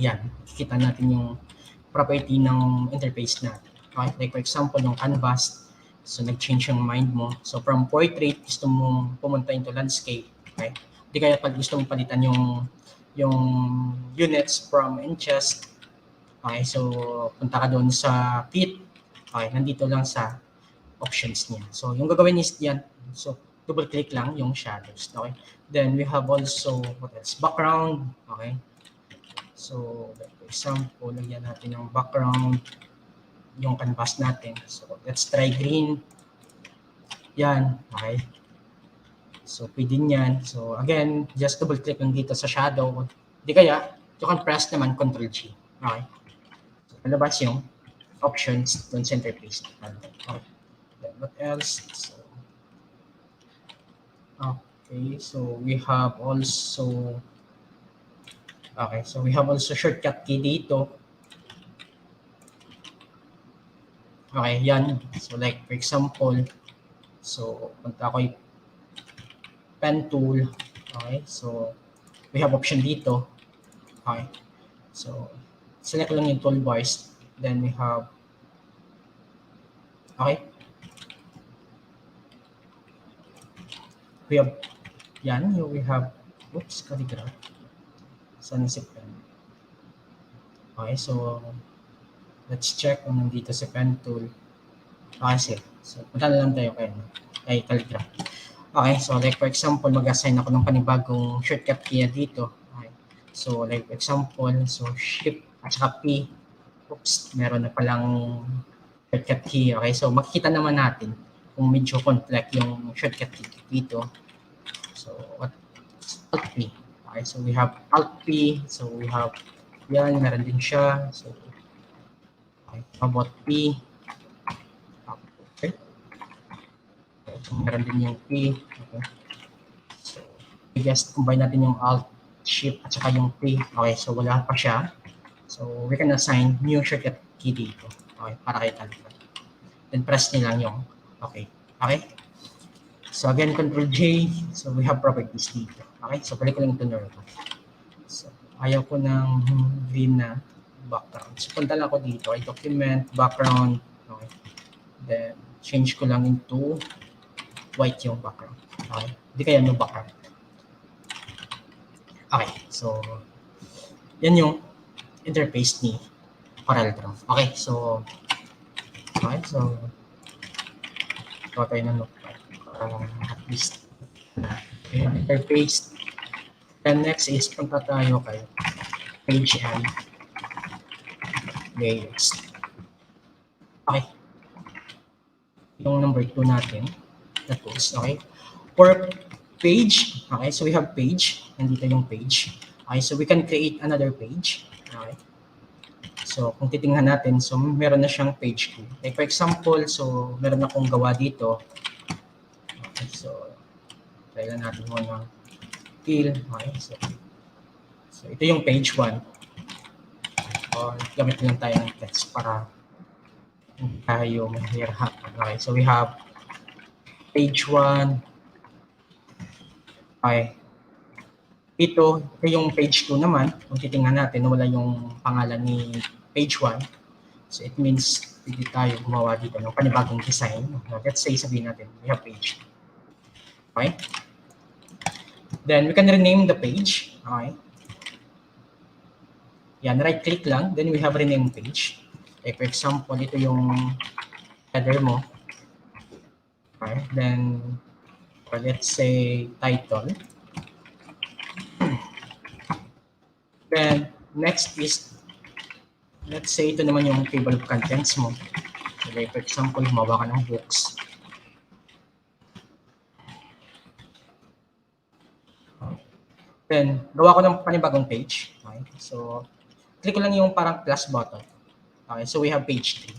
Yan, kikita natin yung property ng interface natin. Okay? Like for example, yung canvas, so nag-change yung mind mo. So from portrait, gusto mong pumunta into landscape. Okay? Di kaya pag gusto mong palitan yung units from inches, okay, so punta ka doon sa feet. Okay, nandito lang sa options niya. So yung gagawin is yan. So double-click lang yung shadows. Okay? Then we have also, what else? Background. Okay? So, like for example, lagyan natin yung background, yung canvas natin. So, let's try green. Yan. Okay? So, pwede yan. So, again, just double-click lang dito sa shadow. Di kaya, you can press naman Ctrl-G. Okay? So, palabas yung options dun sa interface. Okay. Then, what else? So, okay, so we have also shortcut key dito. Okay, yan. So like for example, so punta ako yung pen tool. Okay, so we have option dito. Okay, so select lang yung toolbars. Then we have, okay, we have yan, we have, oops, calligraph. Saan si pen? Okay, so let's check kung nandito si pen tool. Okay, so punta na lang tayo kay calligraph. Okay, so like for example, mag-assign ako ng panibagong shortcut key dito. Okay, so like for example, so shift at saka P. Oops, meron na palang shortcut key. Okay, so makikita naman natin kung medyo conflict yung shortcut key dito. So, what Alt P. Okay, so we have Alt P. So, we have, yan, meron din siya. So, okay, how about P? Okay. So, meron din yung P. Okay. So, I guess, combine natin yung Alt, Shift, at saka yung P. Okay, so wala pa siya. So, we can assign new shortcut key dito. Okay, para kay Alpha. Then press nyo lang yung okay. Okay? So again, Control J. So we have properties dito. Okay? So balik ko lang ito normal. So ayaw ko ng green na background. So punta lang ako dito. Ay document, background. Okay. Then change ko lang into white yung background. Okay? Hindi kaya no background. Okay. So yan yung interface ni Corel Draw. Okay. So ito tayo na notepad. At least okay, interface. Then next is punta tayo kay page and layers. Okay. Yung number 2 natin, na tools, okay? For page, okay, so we have page, nandito yung page. Okay, so we can create another page. Okay. So kung titingnan natin, so meron na siyang page 2. Like for example, so meron akong gawa dito. Okay, so try lang natin muna fill. Okay, so ito yung page 1. Or gamit lang tayo ng text para hindi tayo mahirap. Okay, so we have page 1. Okay. Ito yung page 2 naman. Kung titingnan natin, wala yung pangalan ni page 1. So it means hindi tayo gumawa dito ng panibagong design. Let's say sabihin natin, we have page. Okay? Then we can rename the page. Okay? Yan, right click lang. Then we have rename page. Okay, for example, ito yung header mo. Okay? Then let's say title. Then next is, let's say ito naman yung table of contents mo. So, like for example, gumawa ka ng books. Then gawa ko ng panibagong page. Okay? So click ko lang yung parang plus button. Okay, so we have page 3.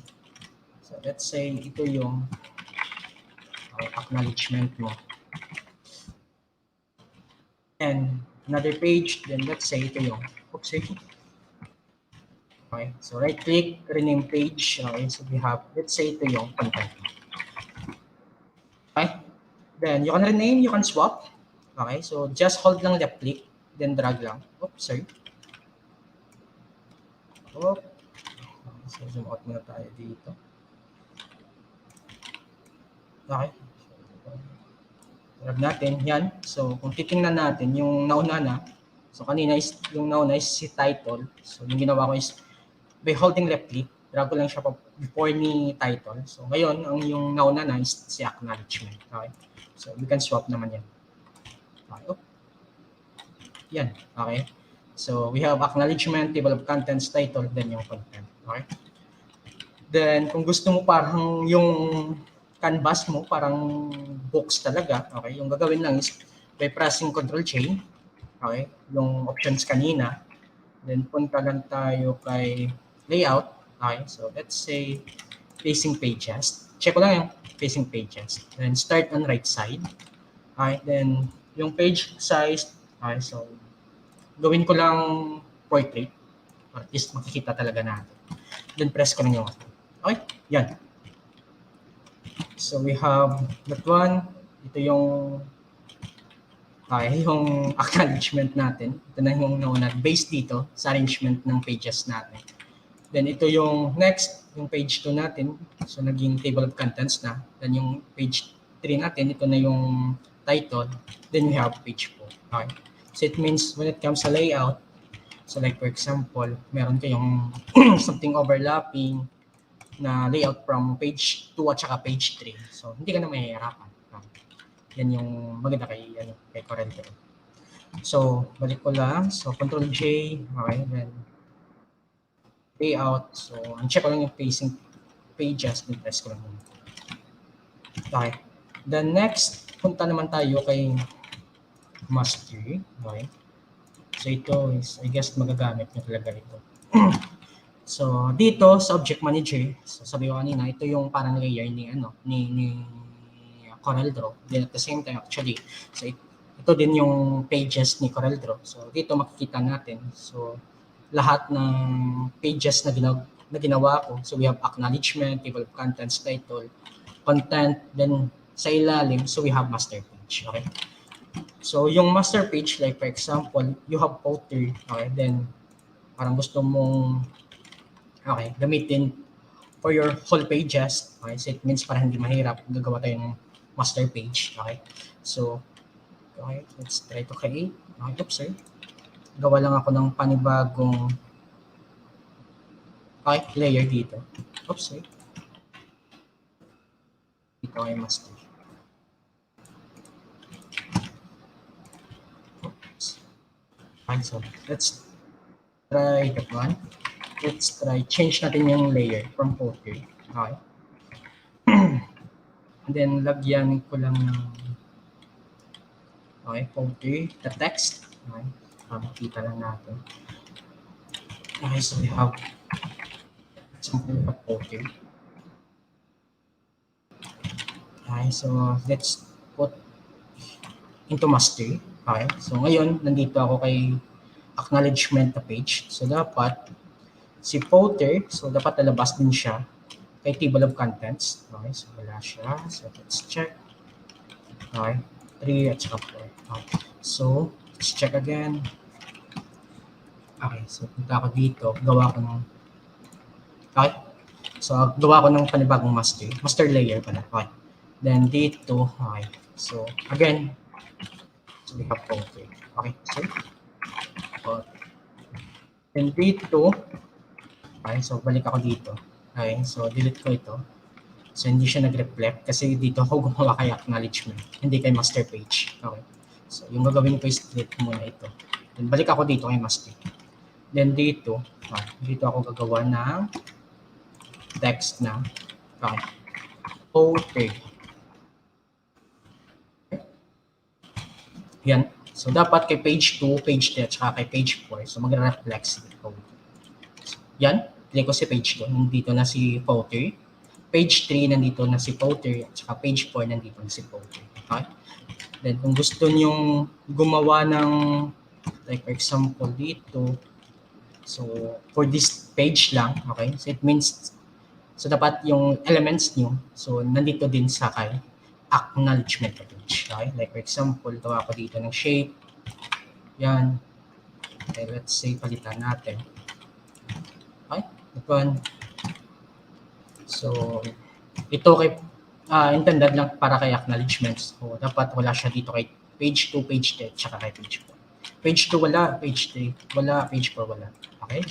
So let's say ito yung acknowledgement mo. And another page, then let's say ito yung, okay, so right click, rename page. Okay, so we have, let's say ito yung content. Okay, then you can rename, you can swap. Okay, so just hold lang left click, then drag lang. Oops, sorry. So zoom out muna tayo dito. Okay. Drag natin, yan. So kung titingnan natin, yung nauna na, so kanina is, yung nauna is si title. So yung ginawa ko is, by holding left click, drag ko lang siya before ni title. So ngayon, ang yung nauna na is si acknowledgement. Okay. So we can swap naman yan. Okay. Oh. Yan. Okay. So we have acknowledgement, table of contents, title, then yung content. Okay. Then kung gusto mo parang yung canvas mo, parang books talaga, okay, yung gagawin lang is by pressing Control J, okay, yung options kanina, then punta lang tayo kay layout, okay, so let's say facing pages, check ko lang yung facing pages, then start on right side, okay, then yung page size, okay, so gawin ko lang portrait, or at least makikita talaga natin, then press ko lang yung okay, yan. So we have that one. Ito yung yung acknowledgement natin. Ito na yung nauna based dito sa arrangement ng pages natin. Then ito yung next, yung page 2 natin. So naging table of contents na. Then yung page 3 natin, ito na yung title. Then we have page 4. Okay. So it means when it comes sa layout, so like for example, meron kayong something overlapping na layout from page 2 at saka page 3. So, hindi ka na mahihirapan. Yan yung maganda kay Corel. So, balik ko lang. So, Control J. Okay, then layout. So, uncheck ko lang yung facing pages. Then press ko lang. Okay. Then next, punta naman tayo kay master. Okay. So, ito is, I guess, magagamit nyo talaga ito. So dito sa object manager, so sabi ko kanina, ito yung parang layer ni ni Corel Draw. Then at the same time actually, so ito din yung pages ni Corel Draw. So dito makikita natin. So lahat ng pages na na ginawa ko. So we have acknowledgement, table of contents, title, content, then sa ilalim, so we have master page. Okay? So yung master page, like for example, you have footer, okay, then parang gusto mong gamitin for your whole pages. Okay, so it means para hindi mahirap, gagawa tayo ng master page. Okay, so okay, let's try to create. Okay, oops, sorry. Gawa lang ako ng panibagong layer dito. Oops, sorry. Dito ay master. Oops. Okay, so let's try that one. Let's try change natin yung layer from footer. Okay. And then lagyan ko lang ng footer, the text. Okay. Makita lang natin. Okay, so we have something about footer. Okay, so let's put into master. Okay, so ngayon nandito ako kay acknowledgement na page. So dapat si footer, so dapat lalabas din siya kay table of contents. Okay, so wala siya. So let's check. Okay, 3 at saka 4. Okay. So let's check again. Okay, so punta ako dito. Gawa ko ng so gawa ko ng panibagong master layer pala. Okay. Then dito, okay. So again, so we have footer. Okay, so then dito, okay, so balik ako dito. Okay, so delete ko ito. So hindi siya nag-reflect kasi dito ako gumawa kay acknowledgement, hindi kay master page. Okay. So yung gagawin ko is delete muna ito. Then balik ako dito kay master. Then dito, dito ako gagawa ng text na footer. Yan. So dapat kay page 2, page 3, at saka kay page 4. So magre-reflect si footer. So, yan. Click ko si page 2. Nandito na si footer. Page 3, nandito na si footer. At saka page 4, nandito na si footer. Okay? Then kung gusto nyong gumawa ng, like for example dito, so for this page lang, okay? So it means, so dapat yung elements nyo, so nandito din sa kay acknowledgement page. Okay? Like for example, gawa ko dito ng shape. Yan. Okay, let's say palitan natin. Okay? Ito. So ito kay intended lang para kay acknowledgements. So dapat wala siya dito kay page 2, page 3, tsaka kay page 4. Page 2 wala, page 3 wala, page 4 wala. Okay?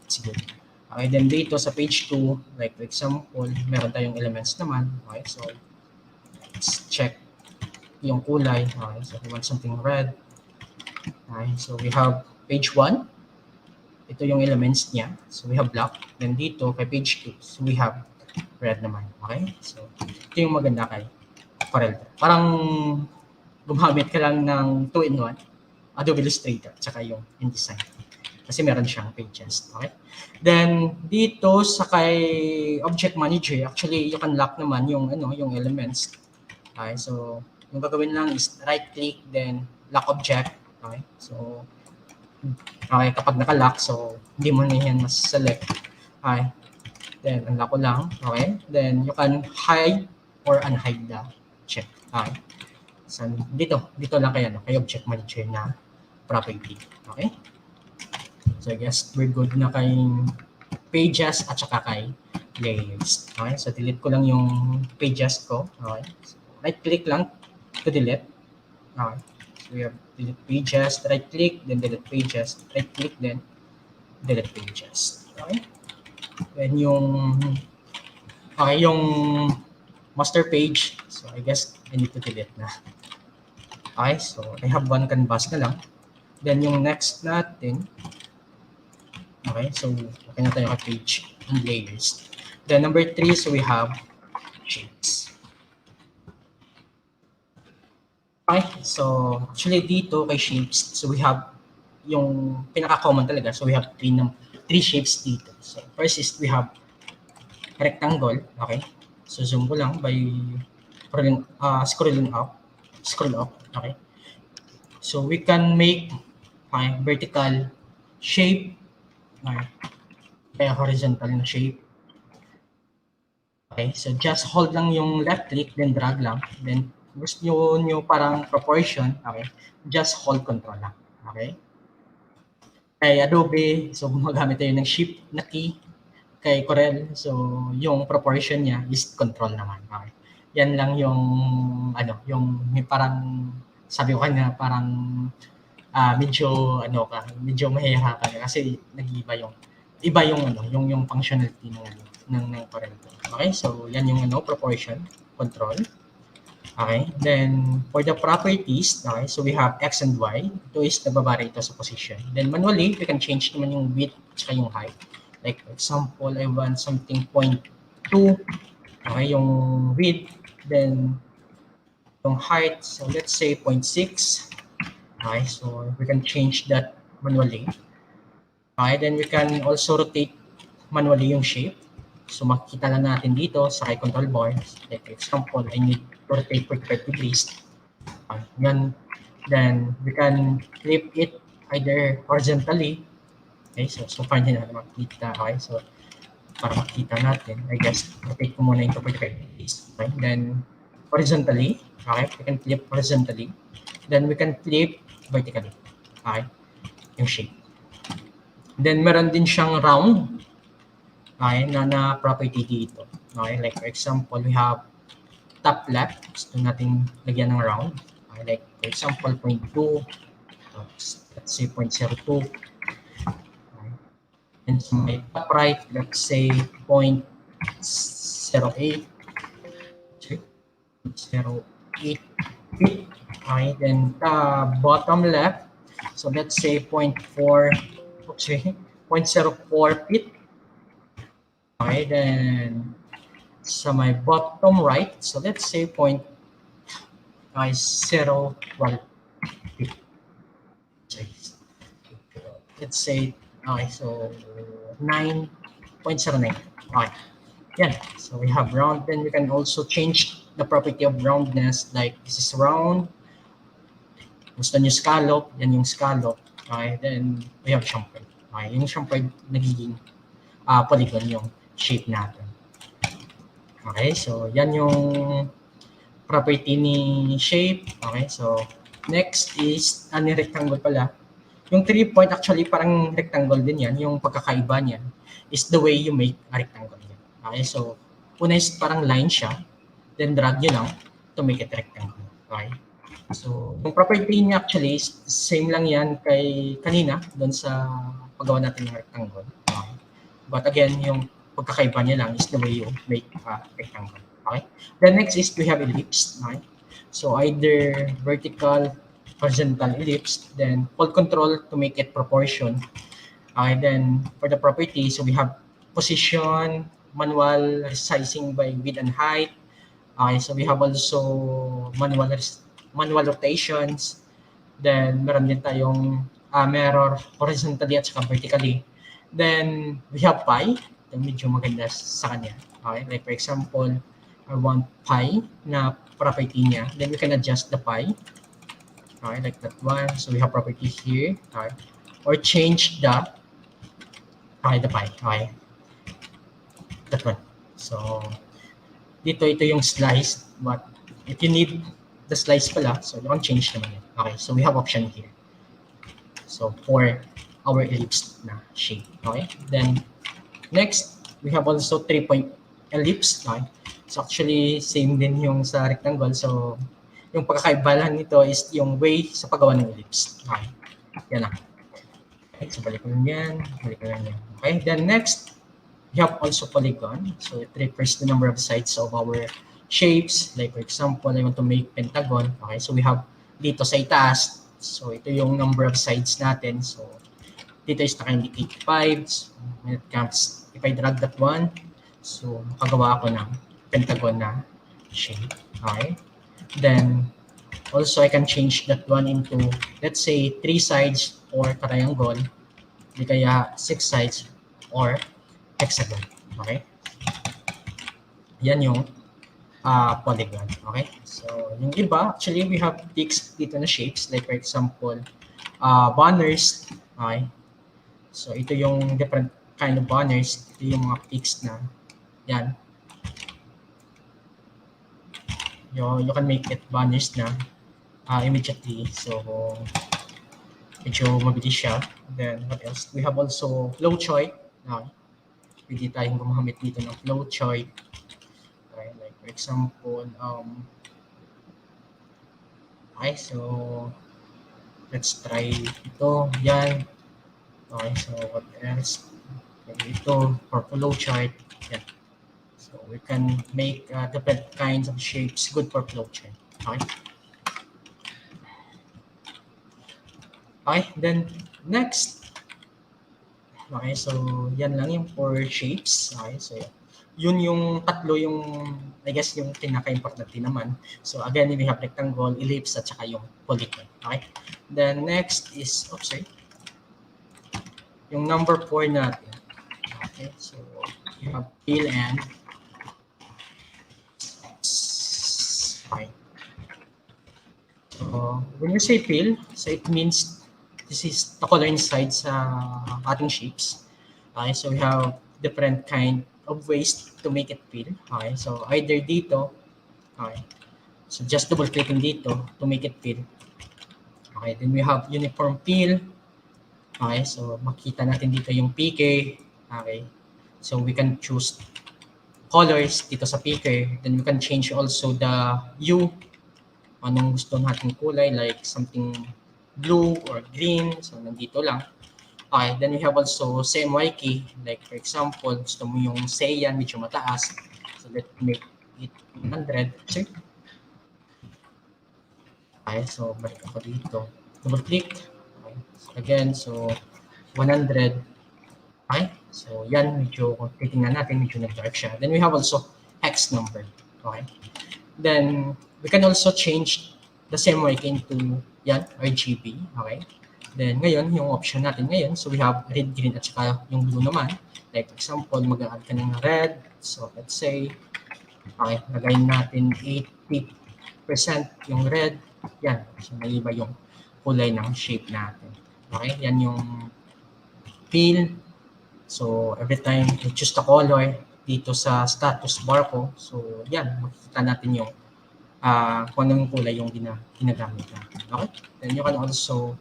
It's good. Okay, then dito sa page 2, like for example, meron tayong elements naman. Okay, so let's check yung kulay. Okay, so we want something red. Okay, so we have page 1. Ito yung elements niya. So we have black. Then dito kay page 2, so we have red naman. Okay, so ito yung maganda kay Corel. Parang gumamit ka lang ng 2-in-1, Adobe Illustrator, tsaka yung InDesign. Kasi meron siyang pages. Okay? Then dito sa kay Object Manager, actually you can lock naman yung yung elements. Okay? So yung gagawin lang is right click then lock object. Okay? So okay, kapag naka-lock, so hindi mo na yan mas-select. Okay? Then unlock ko lang. Okay? Then you can hide or unhide the check. Okay? So dito lang kay Object Manager na property. Okay? So I guess we're good na kay pages at saka kay layers. Okay, so delete ko lang yung pages ko. Okay, so right click lang to delete. Okay, so we have delete pages, right click, then delete pages, right click, then delete pages. Okay, then yung master page, so I guess I need to delete na. Okay, so I have one canvas na lang. Then yung next natin, okay, so okay na tayo kay page and layers. Then number 3, so we have shapes. Okay, so actually dito kay shapes, so we have yung pinaka-common talaga. So we have three shapes dito. So first is we have rectangle. Okay, so zoom ko lang by scroll up. Okay, so we can make vertical shape. Okay. kaya horizontal na shape. Okay, so just hold lang yung left click, then drag lang. Then gusto nyo parang proportion, okay, just hold control lang. Okay? Kay Adobe, so gumagamit tayo ng shift na key. Kay Corel, so yung proportion niya is control naman. Okay? Yan lang yung yung parang sabi ko kanina parang medyo mahihirapan ka kasi iba yung functionality ng Corel. Okay? So yan yung proportion, control. Okay? Then for the properties, okay, so we have X and Y. Ito is nababara ito sa position. Then manually, we can change naman yung width at yung height. Like for example, I want something 0.2. Okay, yung width. Then yung height, so let's say 0.6. Okay, so we can change that manually. Okay, then we can also rotate manually yung shape. So makikita lang natin dito sa control bar. Like for example, I need to rotate 45 degrees. Yan. Then we can flip it either horizontally. Okay, so far din natin makikita. Okay, so para makita natin, I guess, rotate ko muna yung 45 degrees. Okay, then horizontally. Okay, we can flip horizontally. Then we can flip vertically. Okay, yung shape. Then meron din siyang round. Okay, na property dito. Okay, like for example, we have top left. Gusto natin lagyan ng round. Okay, like for example, 0.2. Let's say 0.02. Okay. And so my top right, let's say 0.08. 0.08 feet. Okay, then bottom left. So let's say 0.04 feet. Okay, then sa my bottom right, so let's say 0.01 feet. Let's say, okay, so 9.09. Okay, yan. So we have round. Then we can also change the property of roundness. Like this is round. Gusto nyo scallop, yan yung scallop. Okay, then we have chamfered. Okay, yung chamfered nagiging polygon yung shape natin. Okay, so yan yung property ni shape. Okay, so next is ni rectangle pala. Yung 3 point actually parang rectangle din yan. Yung pagkakaiba niyan is the way you make a rectangle. Okay, so una is parang line siya, then drag nyo lang to make it rectangle. Okay, so yung property niya actually is same lang yan kay kanina doon sa paggawa natin ng rectangle. Okay. But again, yung pagkakaiba niya lang is the way you make a rectangle. Okay? Then next is we have ellipse. Okay? So either vertical, horizontal ellipse, then hold control to make it proportion. Okay, then for the property, so we have position, manual resizing by width and height. Okay, so we have also manual rotations. Then meron din tayong mirror horizontally at saka vertically. Then we have pi. Ito medyo maganda sa kanya. Okay, like for example, I want pi na property niya. Then we can adjust the pi. Okay, like that one. So we have property here. Okay. Or change the pi. Okay. That one. So ito yung slice. But if you need the slice pala, so you can change naman yun. Okay, so we have option here. So for our ellipse na shape. Okay, then next, we have also 3-point ellipse. Okay? So actually, same din yung sa rectangle. So yung pagkakaiba lang nito is yung way sa paggawa ng ellipse. Okay, yan lang. Okay, so balik ko lang yan. Okay, then next, we have also polygon. So it refers to the number of sides of our shapes. Like for example, I want to make pentagon. Okay, so we have dito sa itaas. So ito yung number of sides natin. So dito is naka-indicate 5. So when it comes, if I drag that one, so makagawa ako ng pentagon na shape. Okay. Then also I can change that one into, let's say, 3 sides or triangle. Di kaya 6 sides or hexagon. Okay. Yan yung polygon. Okay. So yung iba, actually we have text dito na shapes. Like for example, banners. Okay. So ito yung different kind of banners. Ito yung mga pics na yan. You can make it banners na immediately. So, medyo mabilis siya. Then, what else? We have also flowchart. Pwede tayong gumamit dito ng flowchart. Okay, like for example, okay, so let's try ito. Yan. Okay, so what else? Okay, ito for flowchart. Yan. So we can make different kinds of shapes good for flowchart. Okay. Okay, then next. Okay, so yan lang yung for shapes. Okay, so yun yung tatlo yung, I guess, yung pinaka-importante naman. So again, we have rectangle, ellipse, at saka yung polygon. Okay. Then next is, oops, sorry. Yung number 4 natin. Okay, so you have fill and okay. So when you say fill, so it means this is the color inside sa ating shapes. Okay, so we have different kind of ways to make it fill. Okay, so either dito, okay, so just double clicking dito to make it fill. Okay, then we have uniform fill. Okay, so makita natin dito yung PK. Okay, so we can choose colors dito sa PK. Then we can change also the hue. Anong gusto nating kulay, like something blue or green. So nandito lang. Okay, then we have also CMY key. Like for example, gusto mo yung cyan medyo mataas. So let's make it 100. See? Okay, so balik ako dito. Double click. Okay. So again, so 100. Okay, so yan, medyo kung titingnan natin, medyo nag-dark siya. Then we have also hex number. Okay. Then we can also change the CMY key into yan, RGB. Okay. Then ngayon, yung option natin ngayon, so we have red, green, at saka yung blue naman. Like for example, mag-add ka ng red. So let's say, okay, lagayin natin 80% yung red. Yan, so may iba yung kulay ng shape natin. Okay, yan yung fill. So every time you choose the color dito sa status bar ko, so yan, makikita natin yung kung anong kulay yung ginagamit natin. Okay, then you can also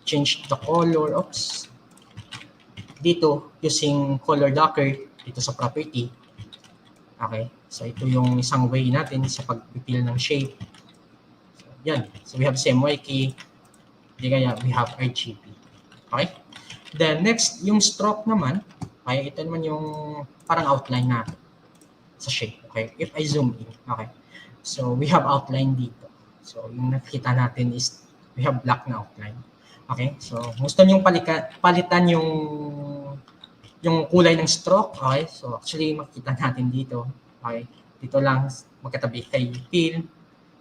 change the color, oops, dito using color docker dito sa property. Okay, so ito yung isang way natin sa pag-fill ng shape. So, yan, so we have CMY key, di kaya we have RGB. Okay, then next, yung stroke naman, okay, ito naman yung parang outline natin sa shape. Okay, if I zoom in, okay, so we have outline dito. So yung nakita natin is we have black na outline. Okay, so gusto niyong palitan yung kulay ng stroke. Okay, so actually makita natin dito. Okay, dito lang magkatabi kay fill.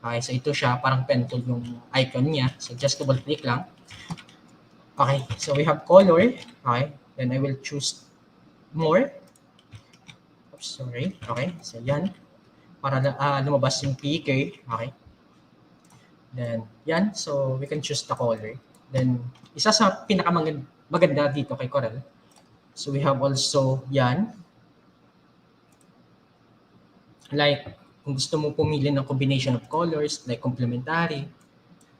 Okay, so ito siya, parang pencil yung icon niya. So just double click lang. Okay, so we have color. Okay, then I will choose more. Oops, sorry. Okay, so yan. Para lumabas yung PK. Okay. Then yan, so we can choose the color. Then, isa sa pinakamaganda dito kay Corel, so we have also yan. Like, kung gusto mo pumili ng combination of colors, like complementary,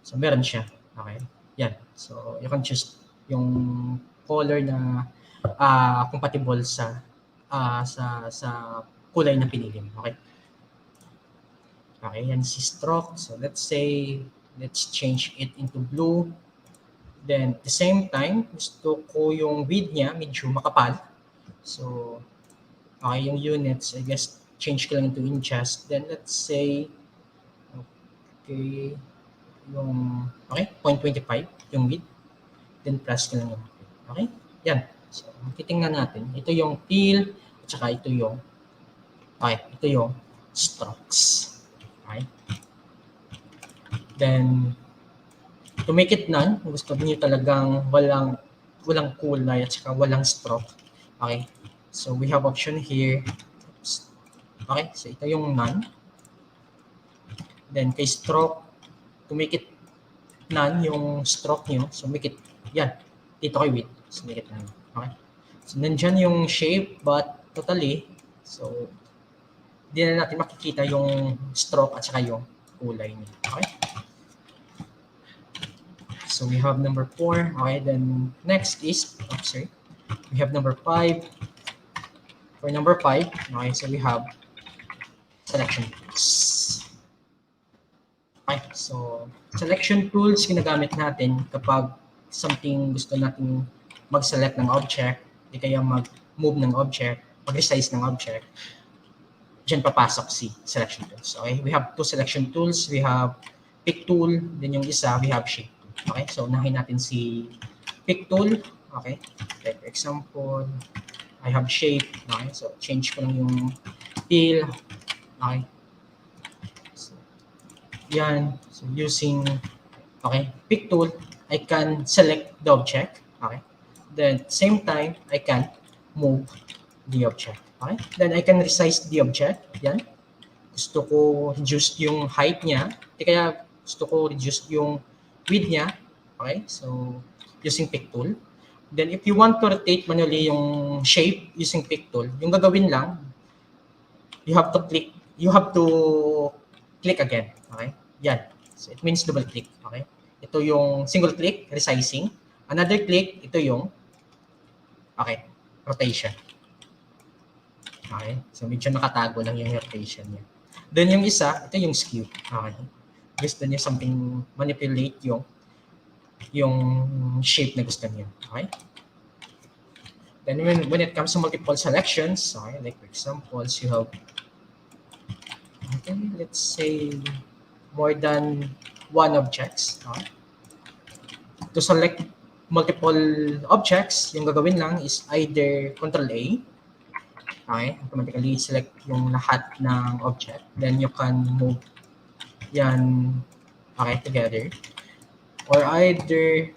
so meron siya. Okay, yan. So, you can choose yung color na compatible sa kulay na pinili mo. Okay. Okay, yan si stroke. So, let's change it into blue. Then, at the same time, gusto ko yung width niya medyo makapal. So, okay, yung units, I guess, change ko lang into inches. Then, let's say, okay, yung, okay, 0.25 yung width. Then, plus ko lang yung width. Okay, yan. So, titingnan natin. Ito yung fill, at saka ito yung, okay, ito yung strokes. Okay. Then, to make it none, gusto niyo talagang walang kulay at saka walang stroke. Okay. So we have option here. Oops. Okay, so ito yung none. Then kay stroke, to make it none yung stroke niyo, so make it yan. Dito kay width, so make it none. Okay? So, nandyan yung shape, but totally, so, di na natin makikita yung stroke at saka yung kulay niya. Okay? So, we have number 4. Okay, then next is, sorry, we have number 5. For number 5, okay, so we have selection tools. Okay, so selection tools ginagamit natin kapag something gusto nating mag-select ng object, di kaya mag-move ng object, mag-resize ng object, dyan papasok si selection tools. Okay, we have 2 selection tools. We have pick tool, then yung isa, we have shape tool. Okay, so unahin natin si pick tool. Okay, like for example, I have shape. Okay, so change ko lang yung fill. Okay, so yan. So using, okay, pick tool, I can select the object. Okay, then same time, I can move the object. Okay, then I can resize the object. Yan. Gusto ko reduce yung height niya. Kaya gusto ko reduce yung width niya. Okay, so using pick tool. Then if you want to rotate manually yung shape using pick tool, yung gagawin lang, you have to click again. Okay, yan. So it means double click. Okay, ito yung single click, resizing. Another click, ito yung, okay, rotation. Okay, so medyo nakatago lang yung rotation niya. Then yung isa, ito yung skew. Okay, gusto niya something manipulate yung shape na gusto niya. Okay, then when it comes to multiple selections, okay, like for example, you have, okay, let's say more than 1 objects. Okay, to select multiple objects, yung gagawin lang is either Control A. Okay, automatically select yung lahat ng object. Then you can move yan, okay, together. Or either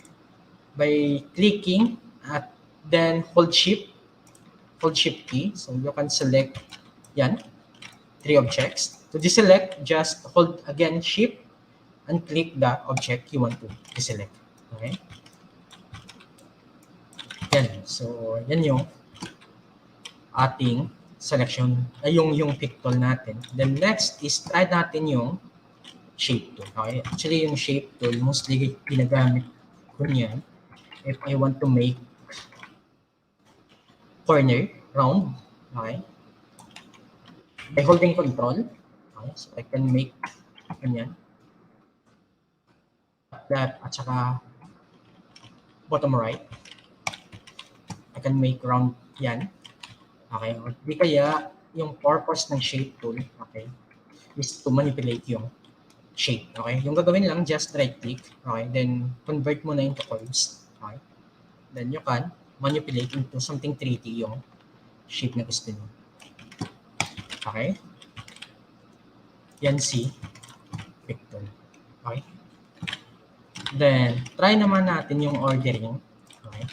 by clicking at then hold shift key. So you can select yan, 3 objects. To deselect, just hold again shift and click the object you want to deselect. Okay. Yan. So yan yung ating selection, ay yung pick tool natin. Then next is try natin yung shape tool. Okay? Actually yung shape tool, mostly ginagamit ko niyan if I want to make corner round. Okay? By holding control, okay, so I can make ganyan. That at saka bottom right. I can make round yan. Okay, or di kaya yung purpose ng shape tool, okay, is to manipulate yung shape. Okay, yung gagawin lang, just right click, okay, then convert mo na into curves. Okay, then you can manipulate into something 3D yung shape na gusto nyo. Okay, yan si pick tool. Okay, then try naman natin yung ordering. Okay,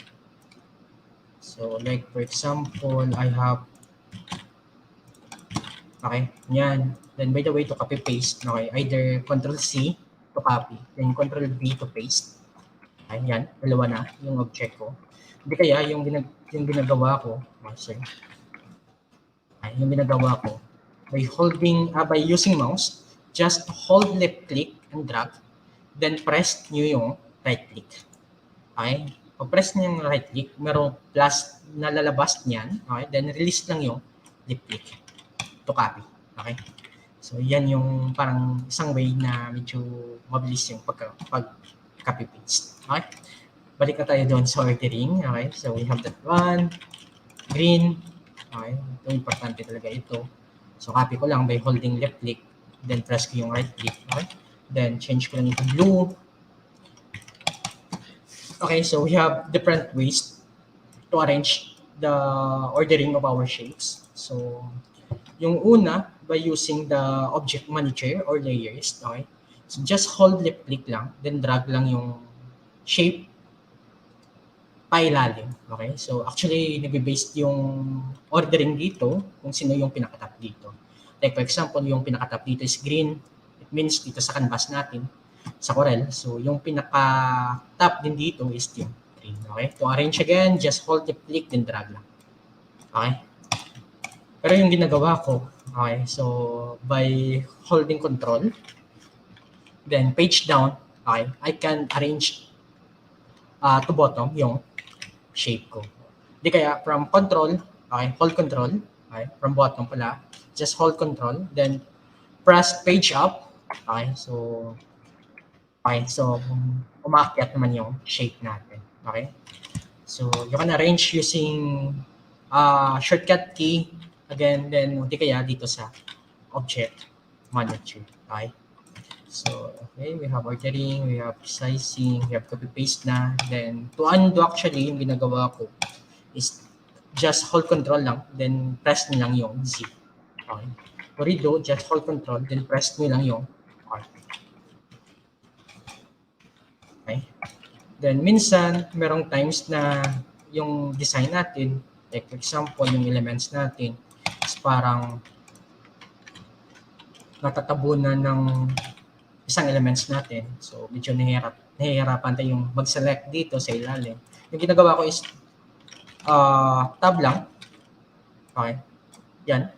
so like for example, I have, okay, yan. Then by the way, to copy paste, okay, either Control C to copy, then Control V to paste. Okay, yan, dalawa na yung object ko. Hindi kaya yung ginagawa ko, sorry. Okay, yung ginagawa ko by by using mouse, just hold left click and drag, then press nyo yung right click. Okay, pag press nyo yung right click, merong plus na lalabas niyan. Okay, then release lang yung left click to copy. Okay, so yan yung parang isang way na medyo mabilis yung pag-copy paste. Okay, balik na tayo doon sa ordering. Okay, so we have that one, green. Okay, ito importante talaga ito. So copy ko lang by holding left click, then press ko yung right click. Okay, then change ko lang ito blue. Okay, so we have different ways to arrange the ordering of our shapes. So yung una, by using the object manager or layers. Okay, so just hold left click lang, then drag lang yung shape pailalim. Okay, so actually nagbe-based yung ordering dito kung sino yung pinakatap dito. Like for example, yung pinakatap dito is green. It means dito sa canvas natin, sa Corel. So yung pinaka-top din dito is yung screen. Okay? To arrange again, just hold the click, then drag lang. Okay? Pero yung ginagawa ko, okay, so by holding control, then page down, okay, I can arrange to bottom yung shape ko. Di kaya from control, okay, hold control, okay, from bottom pala, just hold control, then press page up, okay, so umaakyat naman yung shape natin, okay? So you can arrange using shortcut key, again, then di kaya dito sa object manager, okay? So, okay, we have ordering, we have resizing, we have copy-paste na. Then, to undo actually, yung ginagawa ko is just hold control lang, then press nyo lang yung Z. Okay. To redo, just hold control, then press nyo lang yung R. Okay. Then, minsan, merong times na yung design natin, like for example, yung elements natin, is parang natatabunan ng isang elements natin. So, medyo nahihirapan tayong mag-select dito sa ilalim. Yung ginagawa ko is tab lang. Okay. Yan.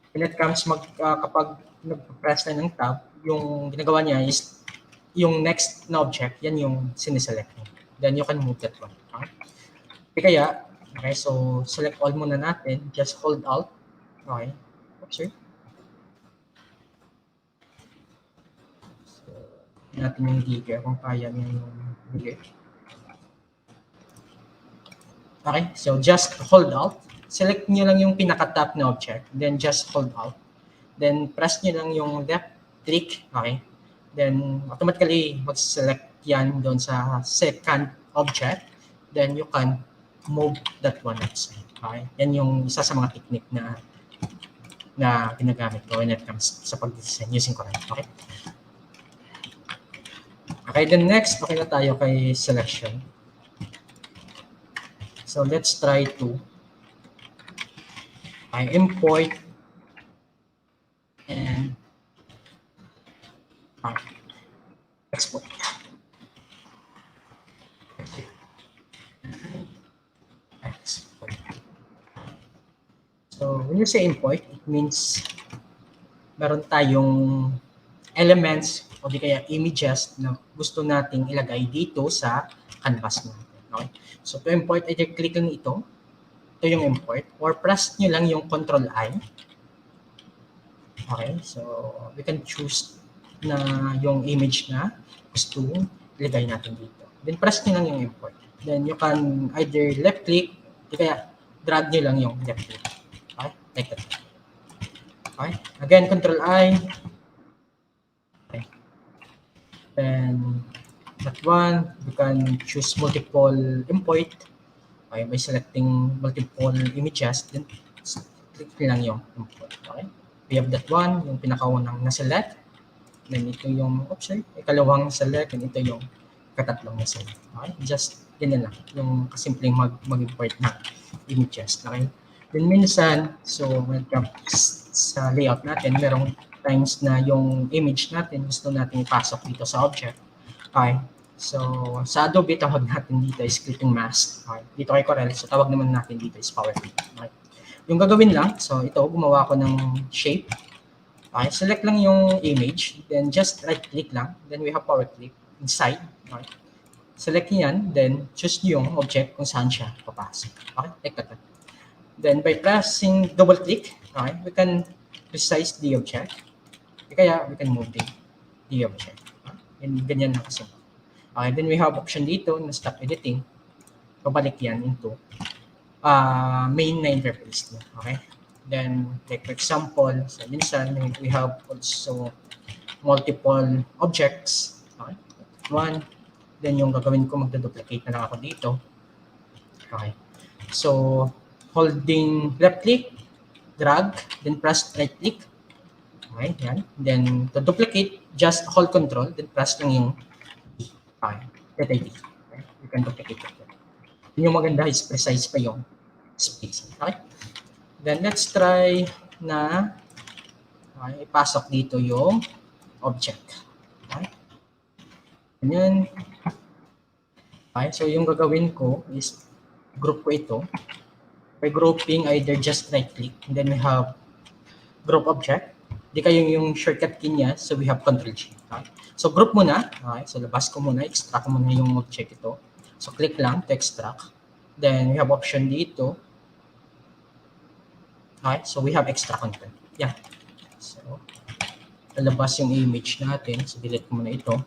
When it comes kapag nag-press na ng tab, yung ginagawa niya is yung next na object, yan yung siniselect niya. Then you can move that one. Okay. Kaya, okay, so select all muna natin. Just hold Alt. Okay. Oops, sorry. Natin yung digger kung kaya niya yung digger. Okay, so just hold Alt. Select nyo lang yung pinaka-top na object. Then just hold Alt. Then press nyo lang yung left click. Okay. Then automatically mag-select yan doon sa second object. Then you can move that one outside. Okay. Yan yung isa sa mga technique na ginagamit ko when it comes sa pag-design using Corel. Okay. Okay, then next, okay na tayo kay selection. So let's try to import and export. Export. So when you say import, it means meron tayong elements o di kaya images na gusto nating ilagay dito sa canvas natin. Okay? So to import, either click lang ito yung import, or press nyo lang yung Control-I. Okay, so we can choose na yung image na gusto ilagay natin dito. Then press nyo lang yung import. Then you can either left click, di kaya drag nyo lang yung left click. Okay, like that. Okay, again, Control-I. Then that one, you can choose multiple import. Okay, by selecting multiple images, then click lang yung import. Okay, we have that one, yung pinakaunang na-select. Then ito yung, ikalawang select, and ito yung katatlong na-select. Okay, just ganyan lang, yung kasimpleng mag-import na images. Okay, then minsan, so when it comes sa layout natin, merong times na yung image natin gusto natin ipasok dito sa object. Okay. So, sa Adobe, tawag natin dito is clipping mask. Okay. Dito kay Corel, so tawag naman natin dito is power clip. Okay. Yung gagawin lang, so ito, gumawa ko ng shape. Okay. Select lang yung image, then just right-click lang. Then we have power clip inside. Okay. Select yan, then choose yung object kung saan siya papasok. Okay, like that. Then by pressing double-click, okay, we can resize the object. Kaya we can move the object. And ganyan lang kasi. Okay, then we have option dito na stop editing. Pabalik yan into main na interface niya. Okay? Then, like for example, so minsan we have also multiple objects. Okay? One. Then yung gagawin ko, magduduplicate na lang ako dito. Okay. So, holding left click, drag, then press right click. Okay, yan. Then, to duplicate, just hold control, then press lang yung okay, that ID. Okay, you can duplicate it. Yung maganda is precise pa yung space. Okay? Then, let's try na ipasok dito yung object. Okay? Ganyan. Okay, so yung gagawin ko is group ko ito. By grouping, either just right click, and then we have group object. Di kayo yung shortcut key niya, so we have Control G. Okay? So group muna, okay? So labas ko muna, extract ko muna yung object ito. So click lang to extract. Then we have option dito. Okay, so we have extra content. Yeah. So lalabas yung image natin. So delete ko muna ito.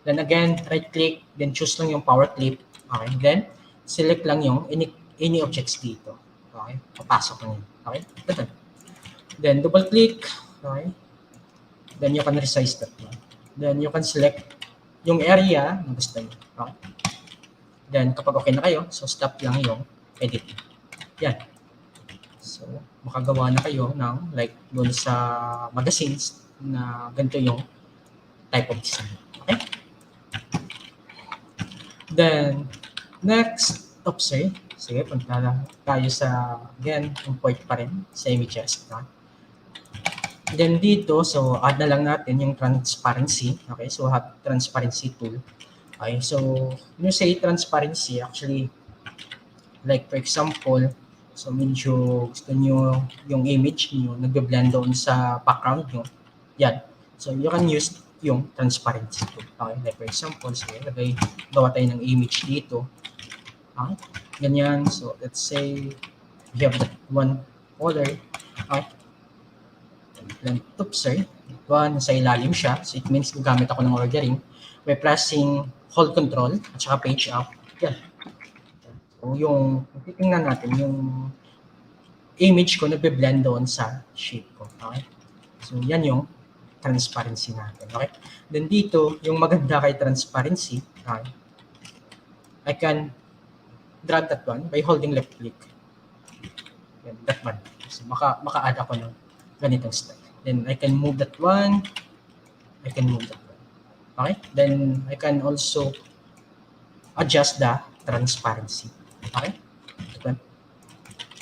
Then again, right click, then choose lang yung power clip. Okay, then select lang yung any objects dito. Okay, papasok lang yun. Okay, ito. Then double click. Okay, then you can resize that one. Then you can select yung area na gusto nyo. Okay. Then kapag okay na kayo, so stop lang yung edit. Yan. So makagawa na kayo ng like doon sa magazines na ganito yung type of design. Okay? Then next, sige, punta na tayo sa, again, import pa rin sa images. Okay? Then dito, so add na lang natin yung transparency. Okay, so have transparency tool. Okay, so when you say transparency, actually, like for example, so medyo gusto nyo yung image nyo nagbe-blend doon sa background nyo. Yan. So you can use yung transparency tool. Okay, like for example, sige, gawa tayo ng image dito. Okay, ganyan. So let's say we have that one color. Okay. Oops, sorry. Nasa ilalim siya. So it means gagamit ako ng ordering by pressing hold control at saka page up. Yan. So yung titingnan natin yung image ko nagbe-blend doon sa shape ko. Okay? So yan yung transparency natin. Okay? Then dito, yung maganda kay transparency, okay, I can drag that one by holding left click. Yan, that one. So maka-add ako ng ganitong style. Then I can move that one. I can move that one. Okay? Then I can also adjust the transparency. Okay?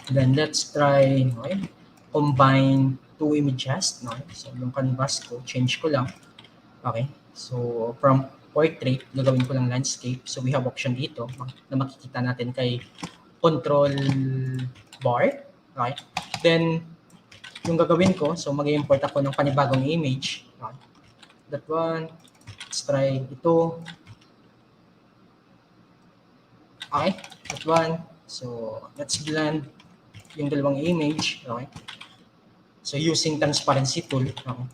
Then let's try, okay, combine two images. Okay? So yung canvas ko, change ko lang. Okay? So from portrait, gagawin ko lang landscape. So we have option dito na makikita natin kay control bar. Okay? Then yung gagawin ko, so mag-import ako ng panibagong image. Okay. That one, let's try ito. Okay, that one. So let's blend yung dalawang image. Okay. So using transparency tool. Okay.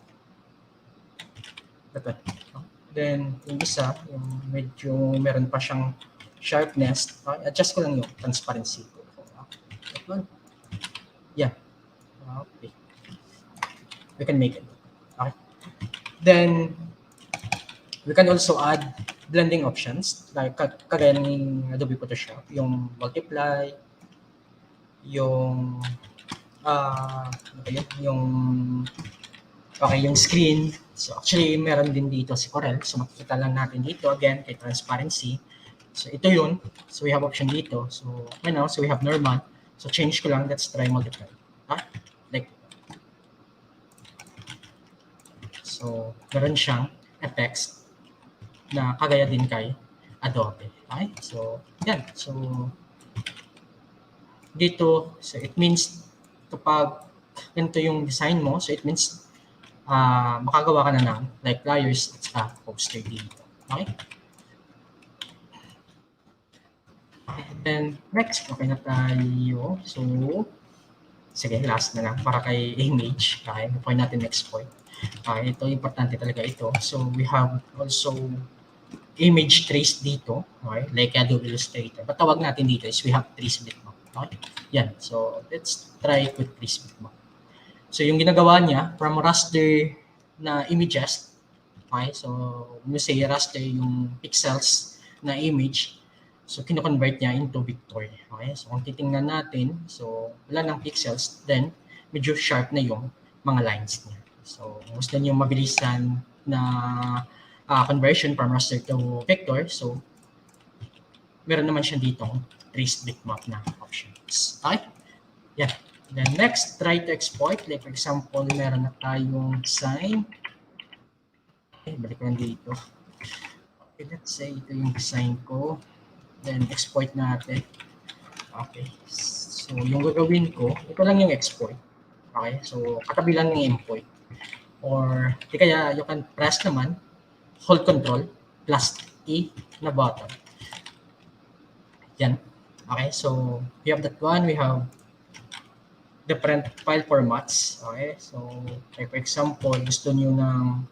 That one. Okay. Then yung isa, yung medyo meron pa siyang sharpness. Okay. Adjust ko lang yung transparency tool. Okay. That one. Yeah. Okay. We can make it. Okay. Then we can also add blending options like kagaya ng Adobe Photoshop, yung multiply, yung yung screen. So actually meron din dito si Corel. So makikita lang natin dito again kay transparency. So ito yun. So we have option dito. So right now, so we have normal. So change ko lang, let's try multiply. Like so, meron siyang effects na kagaya din kay Adobe. Okay? So, yan. So, dito, so it means kapag ganito yung design mo, so it means makagawa ka na ng like flyers at saka poster dito. Okay? And then, next, okay na tayo. So, sige, last na lang para kay image. Okay, before natin export. Ito, importante talaga ito. So, we have also image trace dito. Okay, like Adobe Illustrator. But tawag natin dito is we have trace bitmap. Okay, yan. So, let's try with trace bitmap. So, yung ginagawa niya, from raster na images, okay, so, when you say raster, yung pixels na image, so, kino-convert niya into vector. Okay, so, kung titingnan natin, so, wala ng pixels, then, medyo sharp na yung mga lines niya. So, gusto niyo mabilisan na conversion from raster to vector. So, meron naman siya ditong trace bitmap na options. Okay? Yeah. Then next, try to export. Like for example, meron na tayong design. Okay, balik ko dito. Okay, let's say ito yung design ko. Then export natin. Okay. So yung gagawin ko, ito lang yung export. Okay. So katabi lang yung import. Or di kaya you can press naman, hold control, plus E na button. Yan. Okay. So we have that one. We have different file formats. Okay. So like for example, gusto niyo ng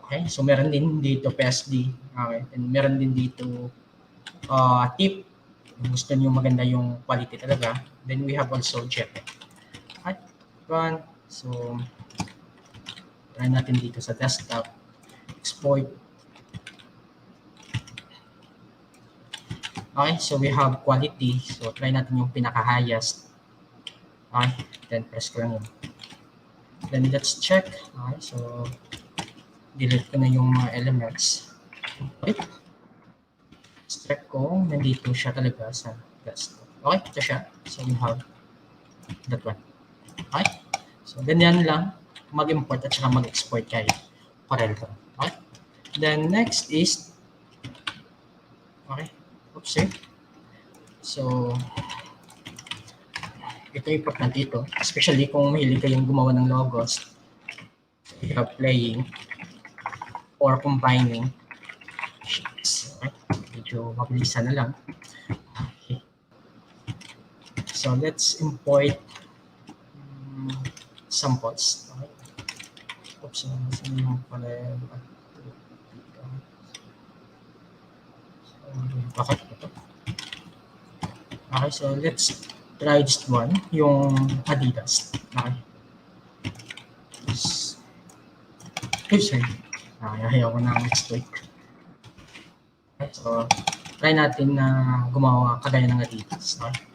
okay. So meron din dito PSD. Okay. And meron din dito tip. Kung gusto niyo maganda yung quality talaga. Then we have also JPEG. Okay. One. So try natin dito sa desktop. Export. Okay. So we have quality. So try natin yung pinaka-highest. Okay. Then press ko lang yun. Then let's check. Okay. So delete ko na yung mga elements. Okay. Let's check ko. Nandito siya talaga sa desktop. Okay. Ito siya. So we have that one. Okay. So ganyan lang mag-import at saka mag-export kay Corel. Okay. Then next is okay. Oops. So ito yung important dito, especially kung mahilig kayong gumawa ng logos. So, you have playing or combining sheets. Okay. Medyo mabilisan na lang. Okay. So let's import samples. Okay. Oops. Saan yung pala bakit ito? Okay, so let's try this one, yung Adidas. Okay. Oops, sorry. Ayaw ko na next week. Okay, so try natin na gumawa kagaya ng Adidas. Okay.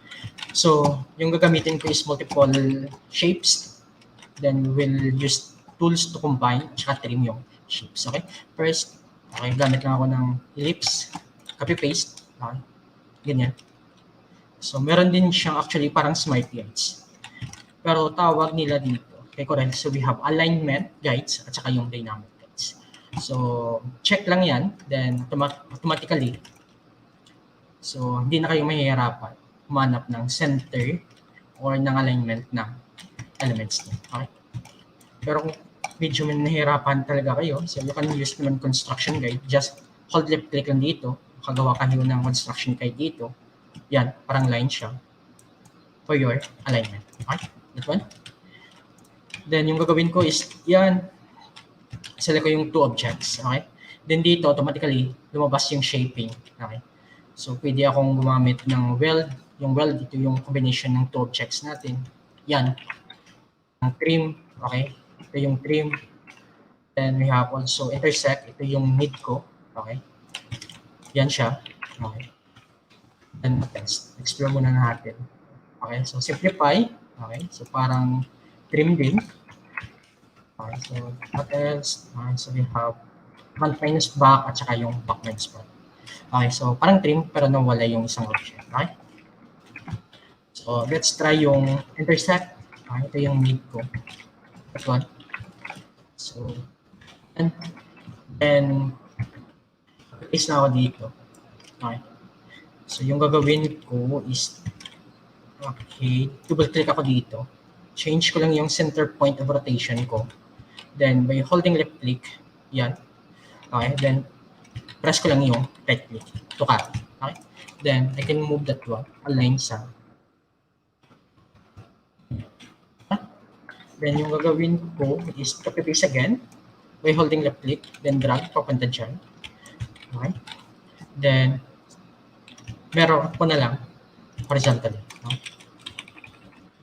So, yung gagamitin ko is multiple shapes. Then we'll use tools to combine at saka trim yung shapes. Okay. First, okay, gamit lang ako ng ellipse. Copy-paste. Okay. Ganyan. So, meron din siyang actually parang smart guides. Pero tawag nila dito kay Corel. So, we have alignment guides at saka yung dynamic guides. So, check lang yan. Then, automatically, so, hindi na kayo mahihirapan humanap ng center or ng alignment ng elements niya. Okay? Pero kung medyo nahihirapan talaga kayo, so you can use naman construction guide. Just hold left click lang dito. Kagawa kayo ng construction guide dito. Yan, parang line siya for your alignment. Okay? That one. Then, yung gagawin ko is, yan, select ko yung two objects. Okay? Then, dito, automatically, lumabas yung shaping. Okay? So, pwede akong gumamit ng weld. Yung weld, dito yung combination ng two objects natin. Yan. Ang trim. Okay? Ito yung trim. Then, we have also intersect. Ito yung mid ko. Okay? Yan siya. Okay. And test. Explore muna natin. Okay, so simplify. Okay, so parang trim din. Okay, so what else? Okay, so we have front minus back at saka yung back minus front. Okay, so parang trim pero nawala yung isang object. Okay? So let's try yung intersect. Okay, ito yung mid ko. That one. So, and then paste na ako dito. Okay. So, yung gagawin ko is, okay, double click ako dito. Change ko lang yung center point of rotation ko. Then, by holding left click, yan. Okay, then, press ko lang yung right click to cut. Okay. Then, I can move that one, align sa. Then, yung gagawin ko is copy paste again. By holding left click, then drag, papunta dyan. Okay. Then, meron ko na lang horizontally.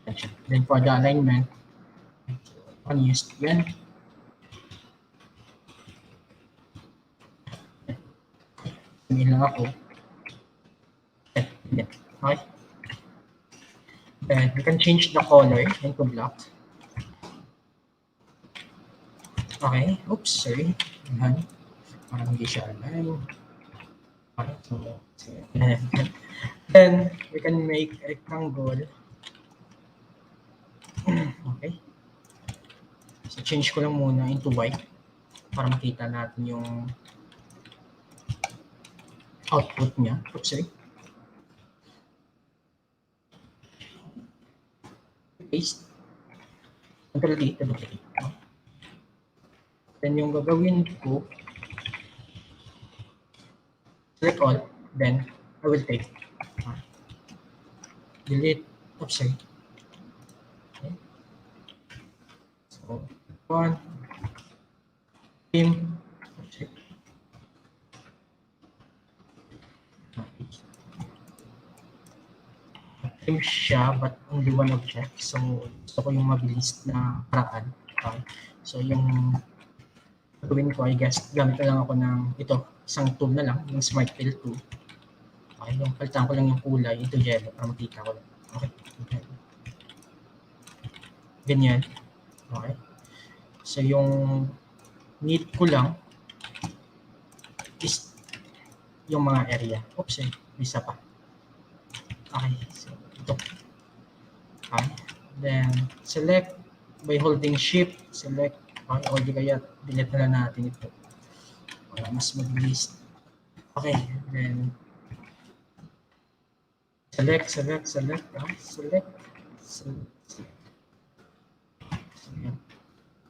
Okay. Then for the alignment, on use yan. Sabihin lang ako. Okay. Then we can change the color into black. Okay. Oops, sorry. Ayan. Parang hindi siya align. Okay. So, then we can make a rectangle. Okay. So change ko lang muna into white para makita natin yung output niya. Oops, sorry. Paste. Control D to duplicate. Then yung gagawin ko, select all, then I will take delete. Oops, sorry. Okay. So, one, team. Oops, sorry. Team siya, but only one object. So, gusto ko yung mabilis na paraan. Okay. So, yung gagawin ko, I guess, gamit na lang ako ng ito, isang tool na lang, yung Smart Fill tool. Okay, yung palitan ko lang yung kulay, ito yellow, para makita ko lang. Okay. Ganyan. Okay. So, yung need ko lang is yung mga area. Oops, isa pa. Okay, so ito. Okay. Then, select by holding shift, select. Okay, o di kaya delete na lang natin ito. Para mas mabilis. Okay, then select. Select.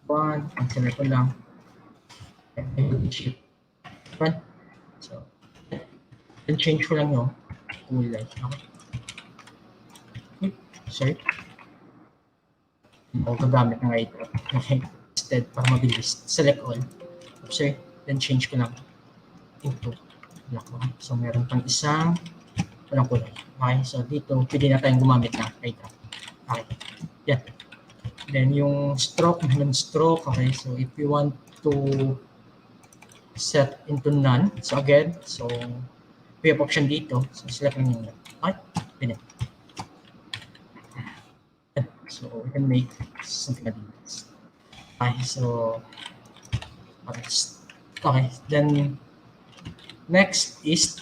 One, ang select ko lang. And shift. One. So, then change ko lang yung kulay. Okay. Sorry. O gagamit ng ito. Okay. Instead, para mabilis, select all. Sorry. Then change ko lang into black. So, meron pang isang walang kulay. Okay. So, dito, pwede na tayong gumamit ng ito. Okay. Yan. Then, yung stroke, meron stroke. Okay. So, if you want to set into none. So, again, so, we have option dito. So, select lang yung none. Okay. Ganyan. So we can make something like this. Okay, so okay, then next is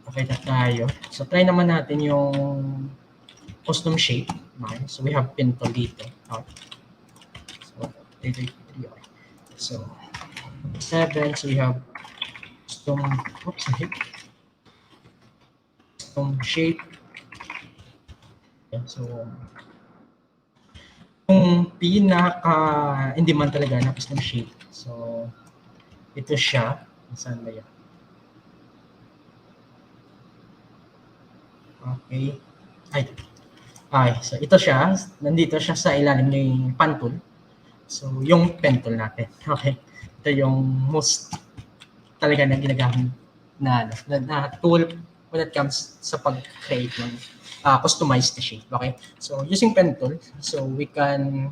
okay na tayo. So try naman natin yung custom shape. Okay, so we have pin tool dito. Okay. So 3, okay. So 7, so we have custom shape. Okay, so yung pinaka in demand talaga na custom shape. So, ito siya. Saan ba yan? Okay. So ito siya. Nandito siya sa ilalim ng pen tool. So, yung pen tool natin. Okay. Ito yung most talaga na ginagamit na tool when it comes sa pag-create ng customized shape. Okay, so using pen tool, so we can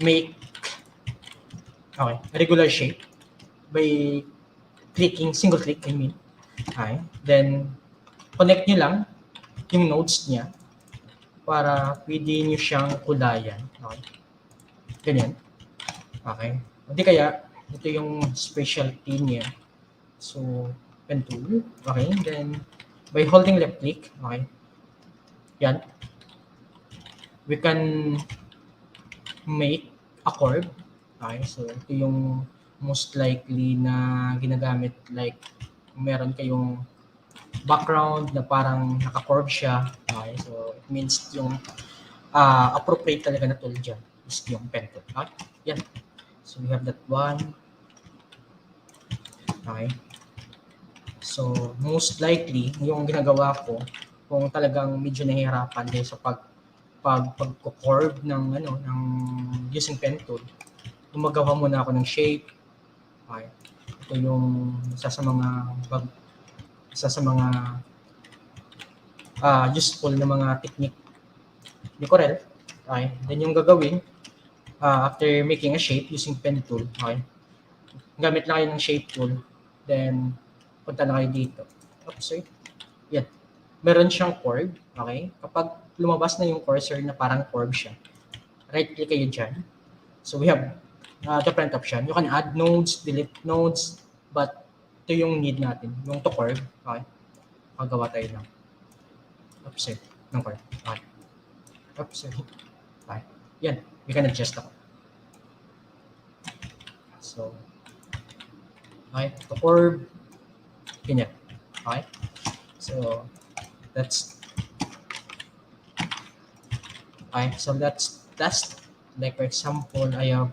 make a regular shape by clicking, single click, I mean. Okay, then connect nyo lang yung nodes niya para pwede nyo siyang kulayan. Okay, ganyan. Okay, hindi kaya ito yung specialty niya. So pen tool, okay, then by holding left click, okay, yan, we can make a curve. Okay, so ito yung most likely na ginagamit, like meron kayong background na parang naka-curve siya. Okay, so it means yung appropriate talaga na tool dyan is yung pen tool. Okay, yan. So we have that one. Okay. So most likely yung ginagawa ko, kung talagang medyo nahihirapan din sa pag-curve ng ng using pen tool, gumagawa muna ako ng shape. Okay. Ito yung isa sa mga useful na mga technique ni Corel. Okay. Then yung gagawin after making a shape using pen tool, okay, gamit lang kayo ng shape tool, then punta na kayo dito. Oops, sorry. Yan. Meron siyang curve, okay? Kapag lumabas na yung cursor na parang curve siya, right-click kayo dyan. So we have different option. You can add nodes, delete nodes, but ito yung need natin, yung to curve, okay? Magawa tayo ng offset ng curve, okay? Offset, okay? Yan, we can adjust ako. So, okay, to curve, ganyan. Okay? So, that's okay. So, that's like for example, I have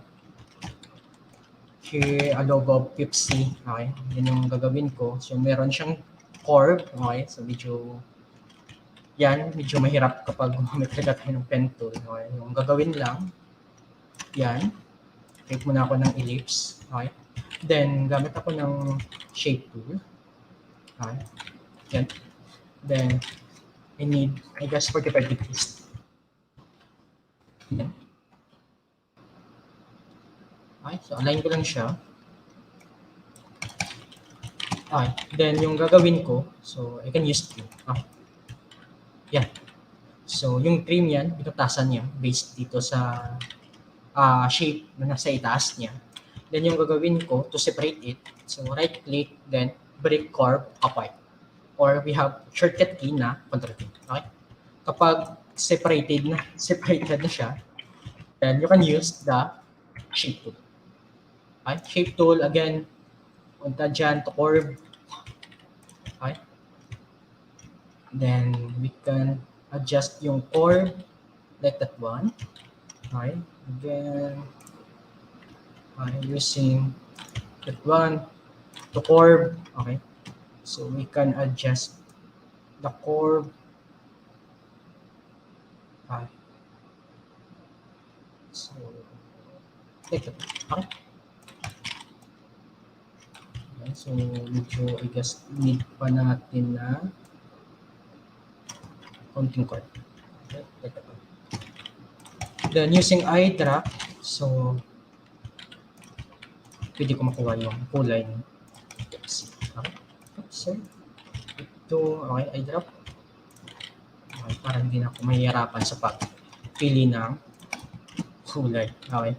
here a logo of Pepsi. Okay? Yun yung gagawin ko. So, meron siyang curve. Okay? So, medyo mahirap kapag gumamit talaga tayo ng pen tool. Okay? Yung gagawin lang, yan. Create muna ako ng ellipse. Okay? Then, gamit ako ng shape tool. Okay? Yan. Then, I need, I guess, 45 degrees. Yan. Okay, so align ko lang siya. Okay, then yung gagawin ko, so I can use trim. Okay. Yan. So, yung trim yan, binutasan niya based dito sa shape na nasa itaas niya. Then yung gagawin ko to separate it, so right click, then break curve apart. Or we have shortcut key na Ctrl T. Okay? Kapag separated na siya, then you can use the shape tool. Okay? Shape tool, again, punta dyan to curve. Okay? Then we can adjust yung curve like that one. Okay? Again, using that one to curve. Okay? So we can adjust the curve. Okay. So, like that. Okay? Okay, so medyo, I guess, need pa natin na konting curve. Okay? Like that. Then using eye drop, so pwede ko makuha yung kulay ng Pepsi. Okay? So, ito, okay, eye drop. Okay, para hindi na ako mahihirapan sa pagpili ng kulay. Okay.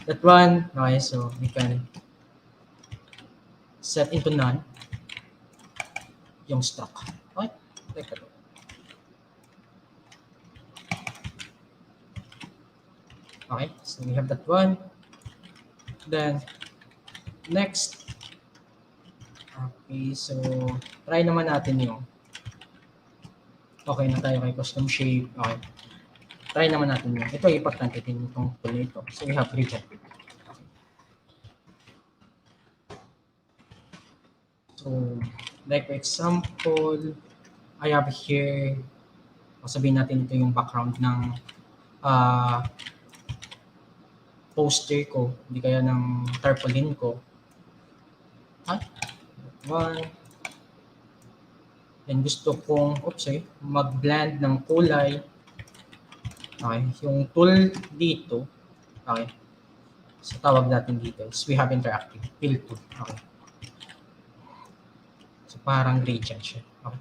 That one, okay, so we can set into none yung stock. Okay? Like that. Okay, so we have that one. Then, next, okay, so try naman natin yung okay na tayo kay custom shape. Okay. Try naman natin yung ito, importante din itong tool ito. So we have region. So, like for example, I have here, sabihin natin ito yung background ng poster ko, hindi kaya ng tarpaulin ko. One. Then gusto kong, mag-blend ng kulay. Okay, yung tool dito, okay, so tawag natin dito is we have interactive fill tool. Okay. So parang gradient siya. Okay.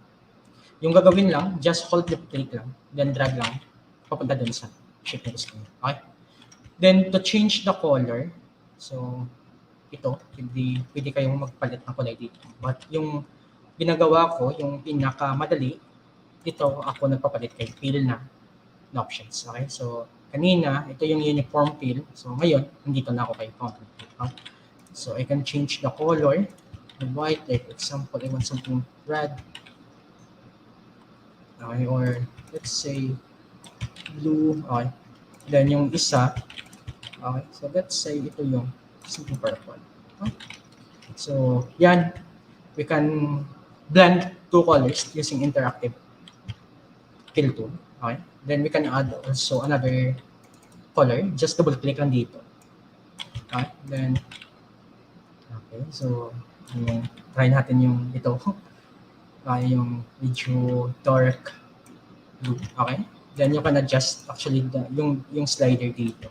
Yung gagawin lang, just hold the click lang, then drag lang, papunta dun sa shape na gusto niyo. Okay. Then to change the color, so ito, pwede kayong magpalit ng kulay dito. But yung ginagawa ko, yung pinakamadali, dito ako nagpapalit kay fill na options. Okay, so kanina, ito yung uniform fill. So ngayon, nandito na ako kay fountain fill. Okay? So I can change the color, the white, like example, I want something red. Okay, or let's say blue. Okay, then yung isa, okay, so let's say ito yung something purple. Okay? So yan, we can blend two colors using interactive fill tool. Okay, then we can add also another color. Just double click lang dito. Okay, then so try natin yung ito. Yung medyo dark blue. Okay, then you can adjust actually yung slider dito.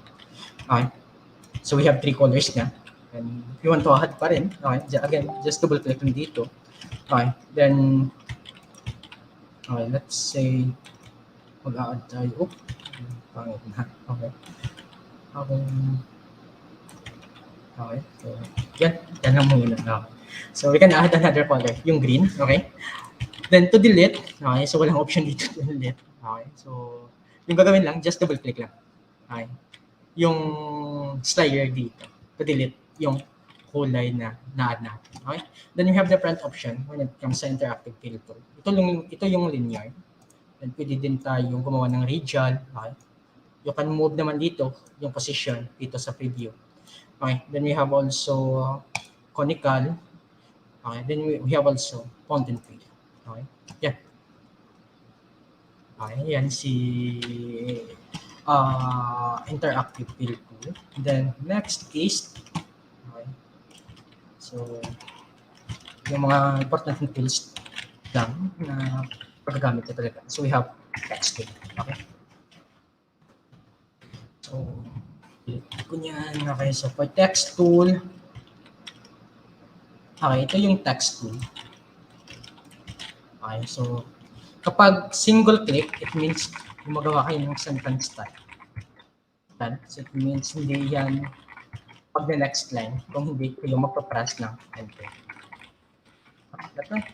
Okay, so we have three colors na. And if you want to add pa rin, okay, again, just double click lang dito. Okay, then let's say mag-a-add tayo. Pangit na. Okay. Okay. So, yan lang muna. Okay. So, we can add another color, yung green. Okay. Then, to delete. Okay. So, walang option dito to delete. Okay. So, yung gagawin lang, just double click lang. Okay. Yung slider dito. To delete yung kulay na na-add natin. Okay? Then you have the front option when it comes sa interactive fill tool. Ito yung linear. Then pwede din tayong gumawa ng radial. Okay? You can move naman dito yung position dito sa preview. Okay? Then we have also conical. Okay? Then we have also fountain fill. Okay? Yan. Okay, yan si interactive fill tool. Then next is okay. So yung mga important tools lang na paggagamit ko talaga. So we have text tool. Okay. So kunyan okay, so for text tool, okay, ito yung text tool. Okay, so kapag single click, it means gumagawa kayo ng sentence type. So it means hindi yan pag the next line kung hindi kayo magpapress ng enter. That's right.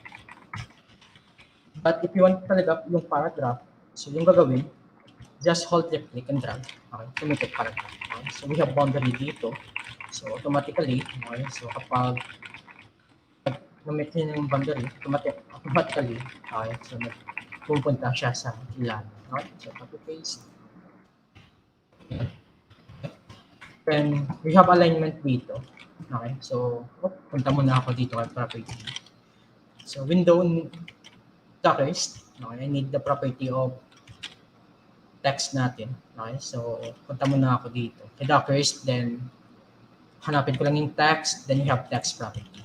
But if you want talaga yung paragraph, so yung gagawin, just hold the click and drag. Okay, to make it paragraph. Okay, so we have boundary dito. So automatically, okay, so kapag na-make nyo yung boundary, automatically, okay, so pupunta siya sa ilan. Okay? So, copy-paste. Then, we have alignment dito. Okay? So, punta muna ako dito kay property. So, window dockers. Okay? I need the property of text natin. Okay? So, punta muna ako dito. Kay dockers, then, hanapin ko lang yung text, then you have text property.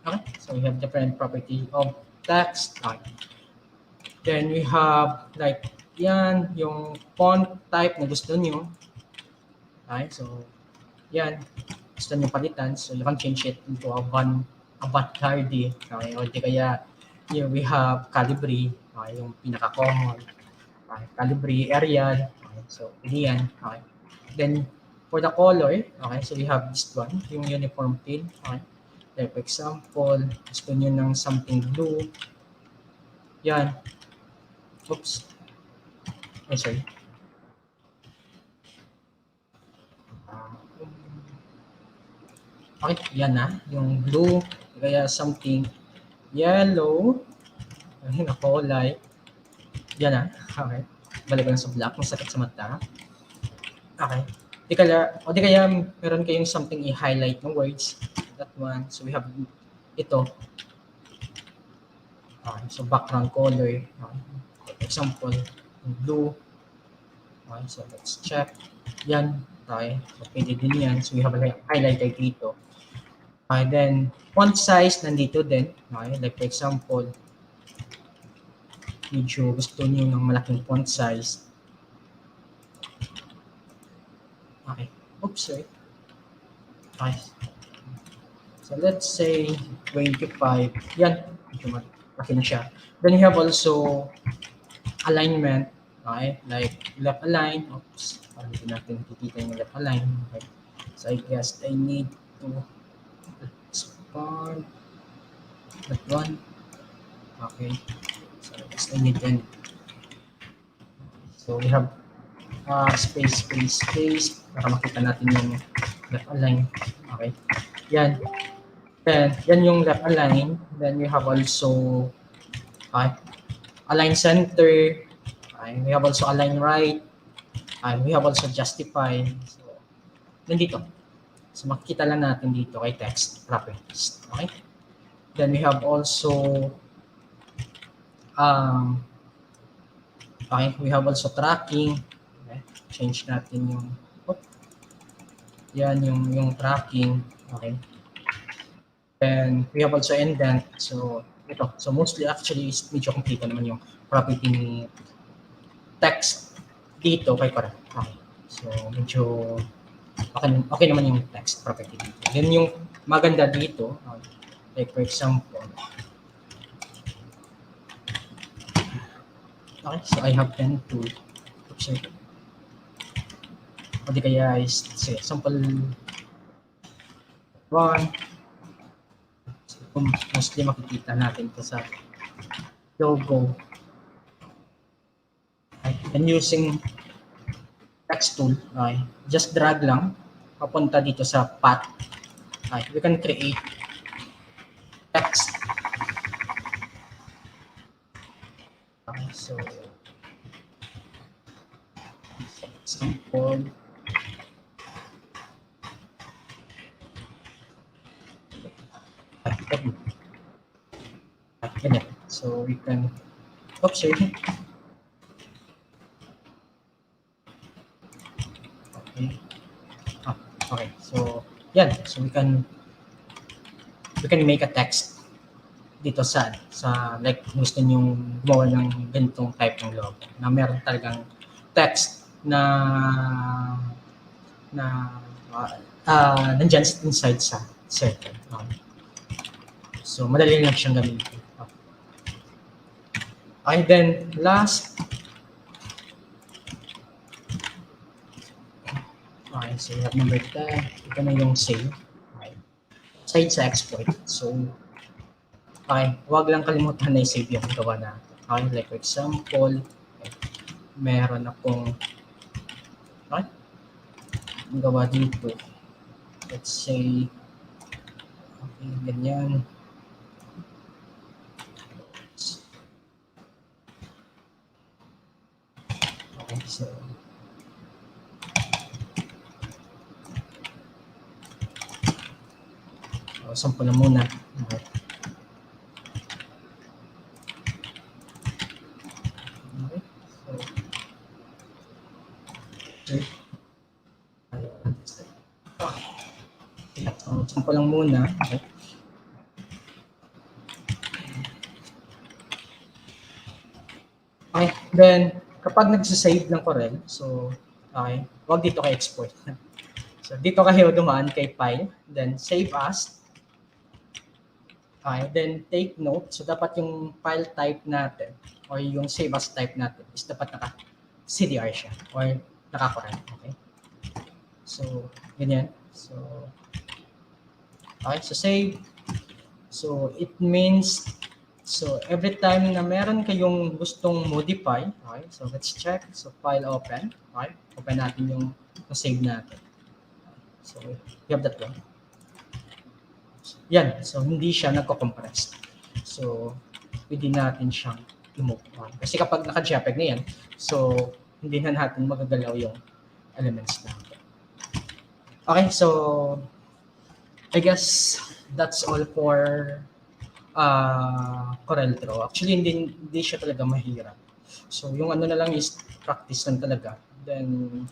Okay? So, we have different property of text. Okay. Then we have like yan, yung font type na gusto nyo. Okay, so yan, gusto nyo palitan. So you can change it into a Avatcardi. Okay, o di kaya here we have Calibri. Okay, yung pinaka-common. Okay, Calibri, Arial. Okay, so hindi yan. Okay. Then for the color, okay, so we have this one, yung uniform fill. Okay. Like for example, gusto nyo ng something blue. Yan. Oops. Oh, sorry. Okay, yan na. Yung blue, kaya something yellow. Ay, nakulay. Yan na. Okay. Balik ko lang sa black. Masakit sa mata. Okay. Di kaya meron kayong something i-highlight ng words. That one. So we have ito. Okay. So background color. Okay. For example, blue. Okay. So let's check. Yan. Okay. So pwede din yan. So we have a highlighter dito. Okay. Then font size nandito din. Okay. Like for example, medyo gusto niyo ng malaking font size. Okay. Oops, sorry. Okay. So let's say 25. Yan. Medyo malaki na siya. Then you have also alignment. Okay. Like left align. Oops. Parang hindi natin kikita yung left align. Okay. So I guess I need to expand that one. Okay. So I need to. So we have space para makita natin yung left align. Okay. Yan. Then, yan yung left align. Then we have also align center. We have also align right. We have also justify. So, nandito. So, makikita lang natin dito kay text properties. Okay. Then we have also we have also tracking. Okay. Change natin yung yan yung tracking. Okay. And we have also indent. So ito. So mostly actually is medyo complete naman yung property ni text dito kay Corel. Okay. So medyo okay naman yung text property dito. Then yung maganda dito, like for example, okay, so I have 10 to o di kaya is say, example 1. So, mostly makikita natin ito sa logo. Okay. And using text tool, okay, just drag lang papunta dito sa path. Okay, we can create text. Okay, so example. Ganyan. So we can, oops, sorry. Okay. Okay. So yan. So we can make a text dito sa like gusto niyo gumawa ng ganitong type ng logo na meron talagang text na nandyan inside sa circle. Okay. So madali lang siyang gamitin. Okay, then last. Okay, so we have number 10. Ito na yung save. Okay. Side sa exploit. So, okay, huwag lang kalimutan na i-save yung gawa natin. Okay, like for example, okay, meron akong gawa dito. Let's say, okay, ganyan. Okay, so, sample na muna. Okay. Okay. So, sample lang muna. Okay. Okay, then kapag nagsasave ng Corel, so okay, wag dito kay export. So dito kayo dumaan kay file, then save as. Okay, then take note. So dapat yung file type natin or yung save as type natin is dapat naka CDR siya or naka-Corel. Okay. So ganyan. So okay, so save. So it means so every time na meron kayong gustong modify, okay, so let's check. So file open, okay, open natin yung save natin. So you have that one. Yan, so hindi siya nagko-compress. So pwede natin siyang i-move on. Kasi kapag naka-JPEG na yan, so hindi na natin magagalaw yung elements natin. Okay, so I guess that's all for Corel Draw. Actually, hindi siya talaga mahirap. So, yung ano na lang is practice lang talaga. Then,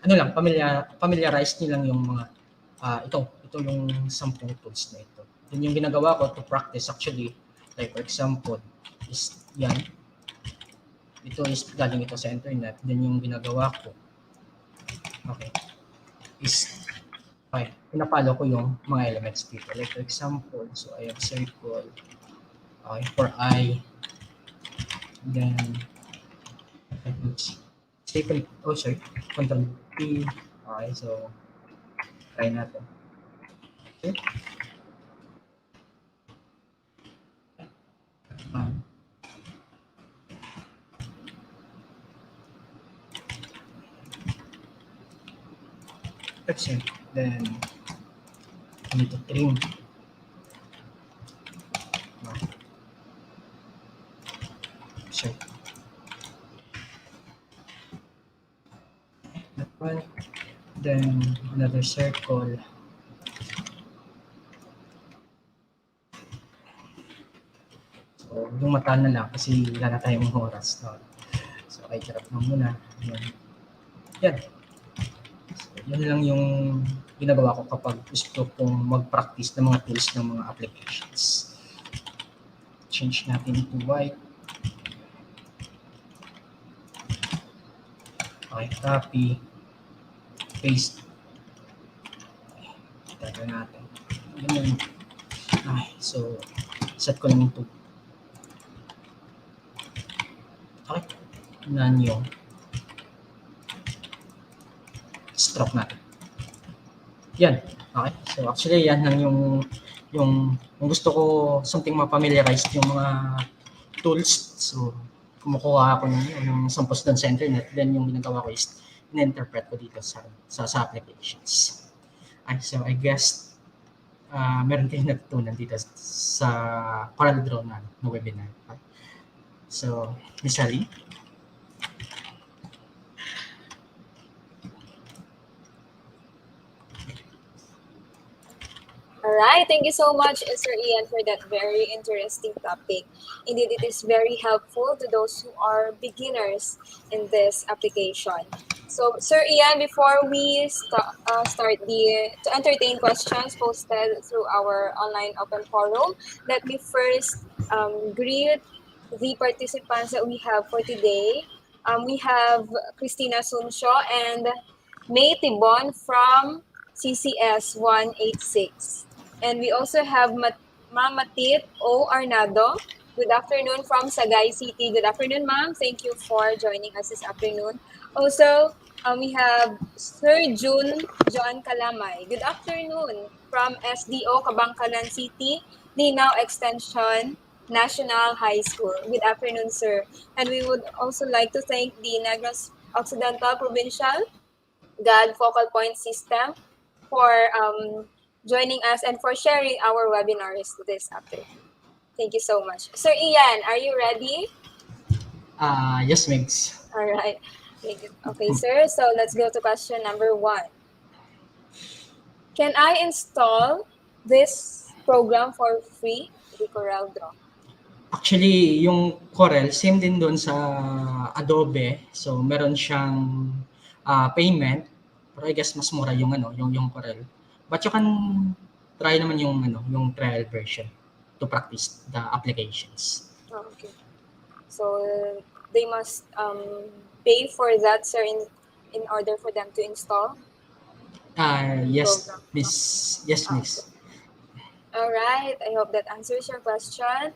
ano lang, familiarize niyo lang yung mga, ito yung 10 tools na ito. Then yung ginagawa ko to practice actually, like for example, is yan. Ito is galing ito sa internet. Then yung ginagawa ko, okay, is okay, pinapalo ko yung mga elements dito. Like for example, so I have circle, okay, for I, then, Control P, okay, so, try natin. Okay. That's it. Then, I need to trim. Sure. That one. Then, another circle. So, yung mata na lang kasi wala na tayong oras. No? So, ay charap na muna. Yan. Yan lang yung ginagawa ko kapag gusto kong mag-practice ng mga tools ng mga applications. Change natin to white. Okay, copy. Paste. Taga natin. Ganyan. Okay, so set ko lang ito. Okay. Nan yung stroke natin. Yan. Okay. So actually yan lang yung gusto ko something ma-familiarize yung mga tools. So kumukuha ako ng samples doon sa internet. Then yung ginagawa ko is in-interpret ko dito sa applications. So I guess meron kayong natutunan dito sa Corel Draw na webinar. So, Miss Ali? Alright, thank you so much, Sir Ian, for that very interesting topic. Indeed, it is very helpful to those who are beginners in this application. So, Sir Ian, before we start to entertain questions posted through our online open forum, let me first greet the participants that we have for today. We have Christina Sunsho and May Tibon from CCS 186. And we also have Ma'am Matit O. Arnado. Good afternoon from Sagay City. Good afternoon, ma'am. Thank you for joining us this afternoon. Also, we have Sir June John Kalamay. Good afternoon from SDO Kabangkalan City, Linao Extension National High School. Good afternoon, sir. And we would also like to thank the Negros Occidental Provincial GAD Focal Point System for joining us and for sharing our webinars this afternoon. Thank you so much. Sir Ian, are you ready? Yes, Megs. All right. Thank you. Okay, sir. So let's go to question number 1. Can I install this program for free, the Corel Draw? Actually, yung Corel, same din doon sa Adobe. So, meron siyang payment. Pero I guess mas mura yung yung Corel. But you can try naman yung trial version to practice the applications. Oh, okay. So they must pay for that, sir, in order for them to install? Yes, program. Miss. Yes, Miss. All right. I hope that answers your question.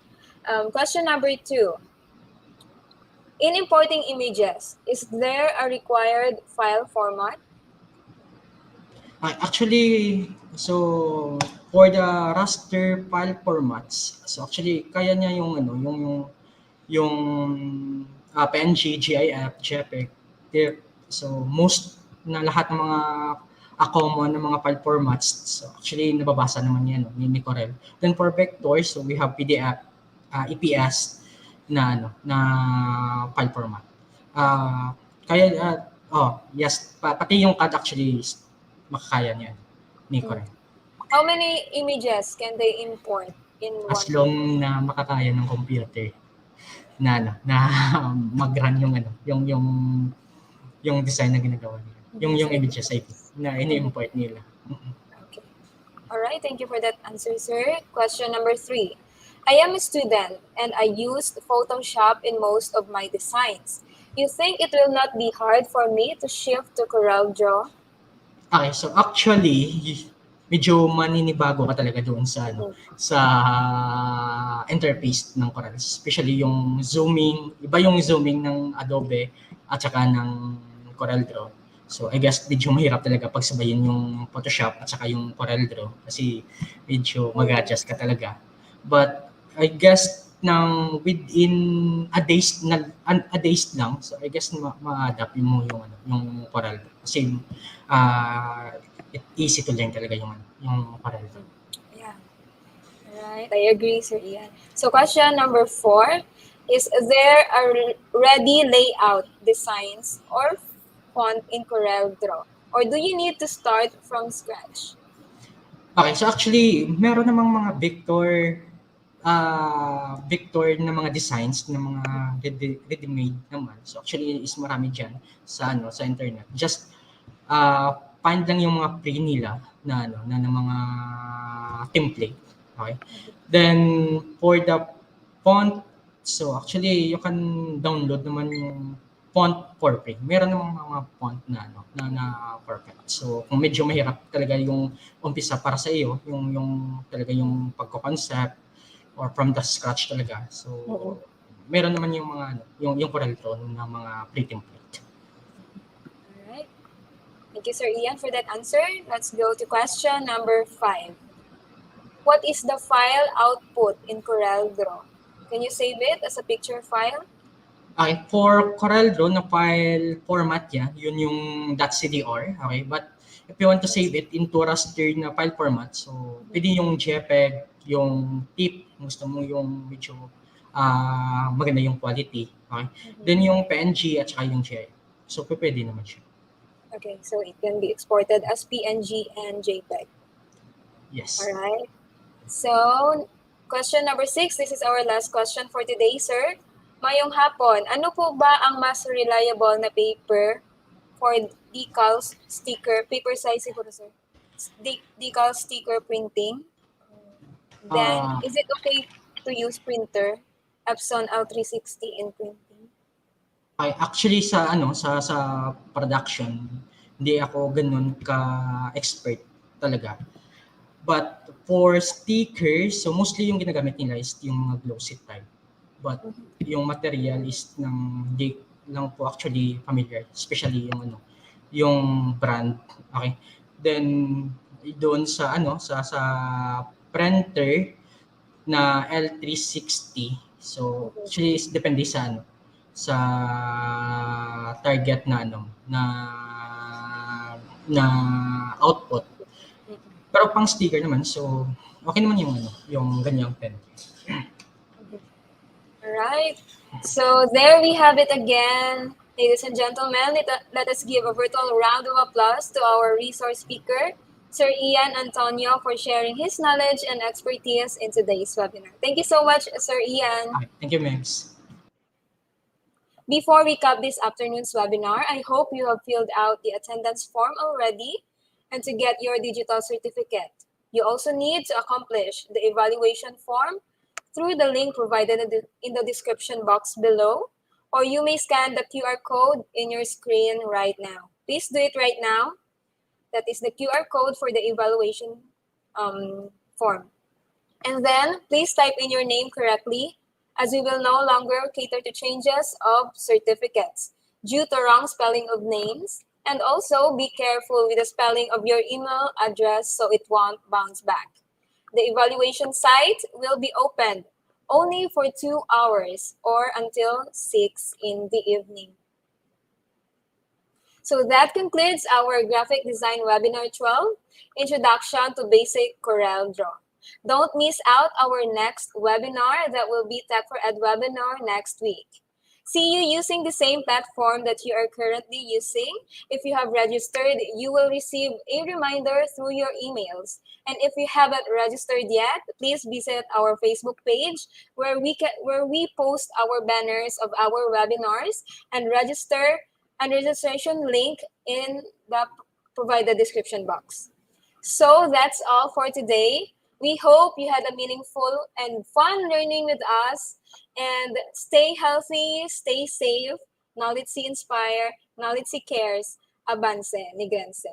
Question number 2. In importing images, is there a required file format? Actually, so for the raster file formats, so actually kaya niya yung PNG, GIF, JPEG. So most na lahat ng mga common ng mga file formats, so actually nababasa naman yan ni Corel. Then for vectors, so we have PDF, EPS na file format. Yes, pati yung CAD actually makakaya niya ni Corel. How many images can they import in As one? long na makakaya ng computer na mag-run yung design na ginagawa nila. Yung images na ini-import nila. Okay. All right, thank you for that answer, sir. Question number 3. I am a student and I used Photoshop in most of my designs. You think it will not be hard for me to shift to Corel Draw? Okay, so actually, medyo maninibago ka talaga doon sa sa interface ng Corel, especially yung zooming, iba yung zooming ng Adobe at saka ng Corel Draw. So I guess medyo mahirap talaga pagsabayin yung Photoshop at saka yung Corel Draw kasi medyo mag-adjust ka talaga. But I guess nang within a days lang, so I guess ma-adapt mo yung Corel Draw kasi easy to learn talaga yung Corel Draw. Yeah. Right, I agree, Sir Ian. So question number 4, is there a ready layout designs or font in Corel Draw? Or do you need to start from scratch? Okay, so actually, meron namang mga vector na mga designs na mga ready-made naman. So actually is marami diyan sa internet. Just find lang yung mga free nila na mga template. Okay? Then for the font, so actually you can download naman yung font for free. Meron namang mga font na perfect. So kung medyo mahirap talaga yung umpisa para sa iyo, yung talaga yung pagko-concept or from the scratch talaga. So meron naman yung mga yung Corel Draw na mga pre-template. Alright. Thank you, Sir Ian, for that answer. Let's go to question number 5. What is the file output in Corel Draw? Can you save it as a picture file? Okay, for Corel Draw na file format niya, yun yung .cdr, okay? But if you want to save it into raster na file format, so pwede yung JPEG, yung TIFF, gusto mo yung medyo maganda yung quality, okay? Then yung PNG at saka yung GIF. So pwede naman siya. Okay, so it can be exported as PNG and JPEG. Yes. All right. So, question number 6. This is our last question for today, sir. Mayong hapon, ano po ba ang mas reliable na paper for decal sticker, paper size siguro, sir? Decal sticker printing. Then, is it okay to use printer? Epson L360 in printing? Okay, actually sa production, hindi ako ganun ka-expert talaga. But for stickers, so mostly yung ginagamit nila is yung mga glossy type. But yung material is hindi lang po actually familiar, especially yung brand. Okay. Then doon sa sa printer na L360. So actually depende sa target na na output. Pero pang sticker naman, so okay naman yung ganyang pen. Alright. So there we have it again. Ladies and gentlemen, let us give a virtual round of applause to our resource speaker, Sir Ian Antonio, for sharing his knowledge and expertise in today's webinar. Thank you so much, Sir Ian. Thank you, Mems. Before we cap this afternoon's webinar, I hope you have filled out the attendance form already and to get your digital certificate. You also need to accomplish the evaluation form through the link provided in the description box below, or you may scan the QR code in your screen right now. Please do it right now. That is the QR code for the evaluation form. And then please type in your name correctly, as we will no longer cater to changes of certificates due to wrong spelling of names. And also be careful with the spelling of your email address so it won't bounce back. The evaluation site will be opened only for 2 hours or until 6 in the evening. So that concludes our graphic design webinar 12, Introduction to Basic Corel Draw. Don't miss out our next webinar that will be Tech for Ed webinar next week. See you using the same platform that you are currently using. If you have registered, you will receive a reminder through your emails. And if you haven't registered yet, please visit our Facebook page where we post our banners of our webinars and registration link in the provided description box. So that's all for today. We hope you had a meaningful and fun learning with us. And stay healthy, stay safe. NOLITC inspire, NOLITC cares. Avance, Negrense.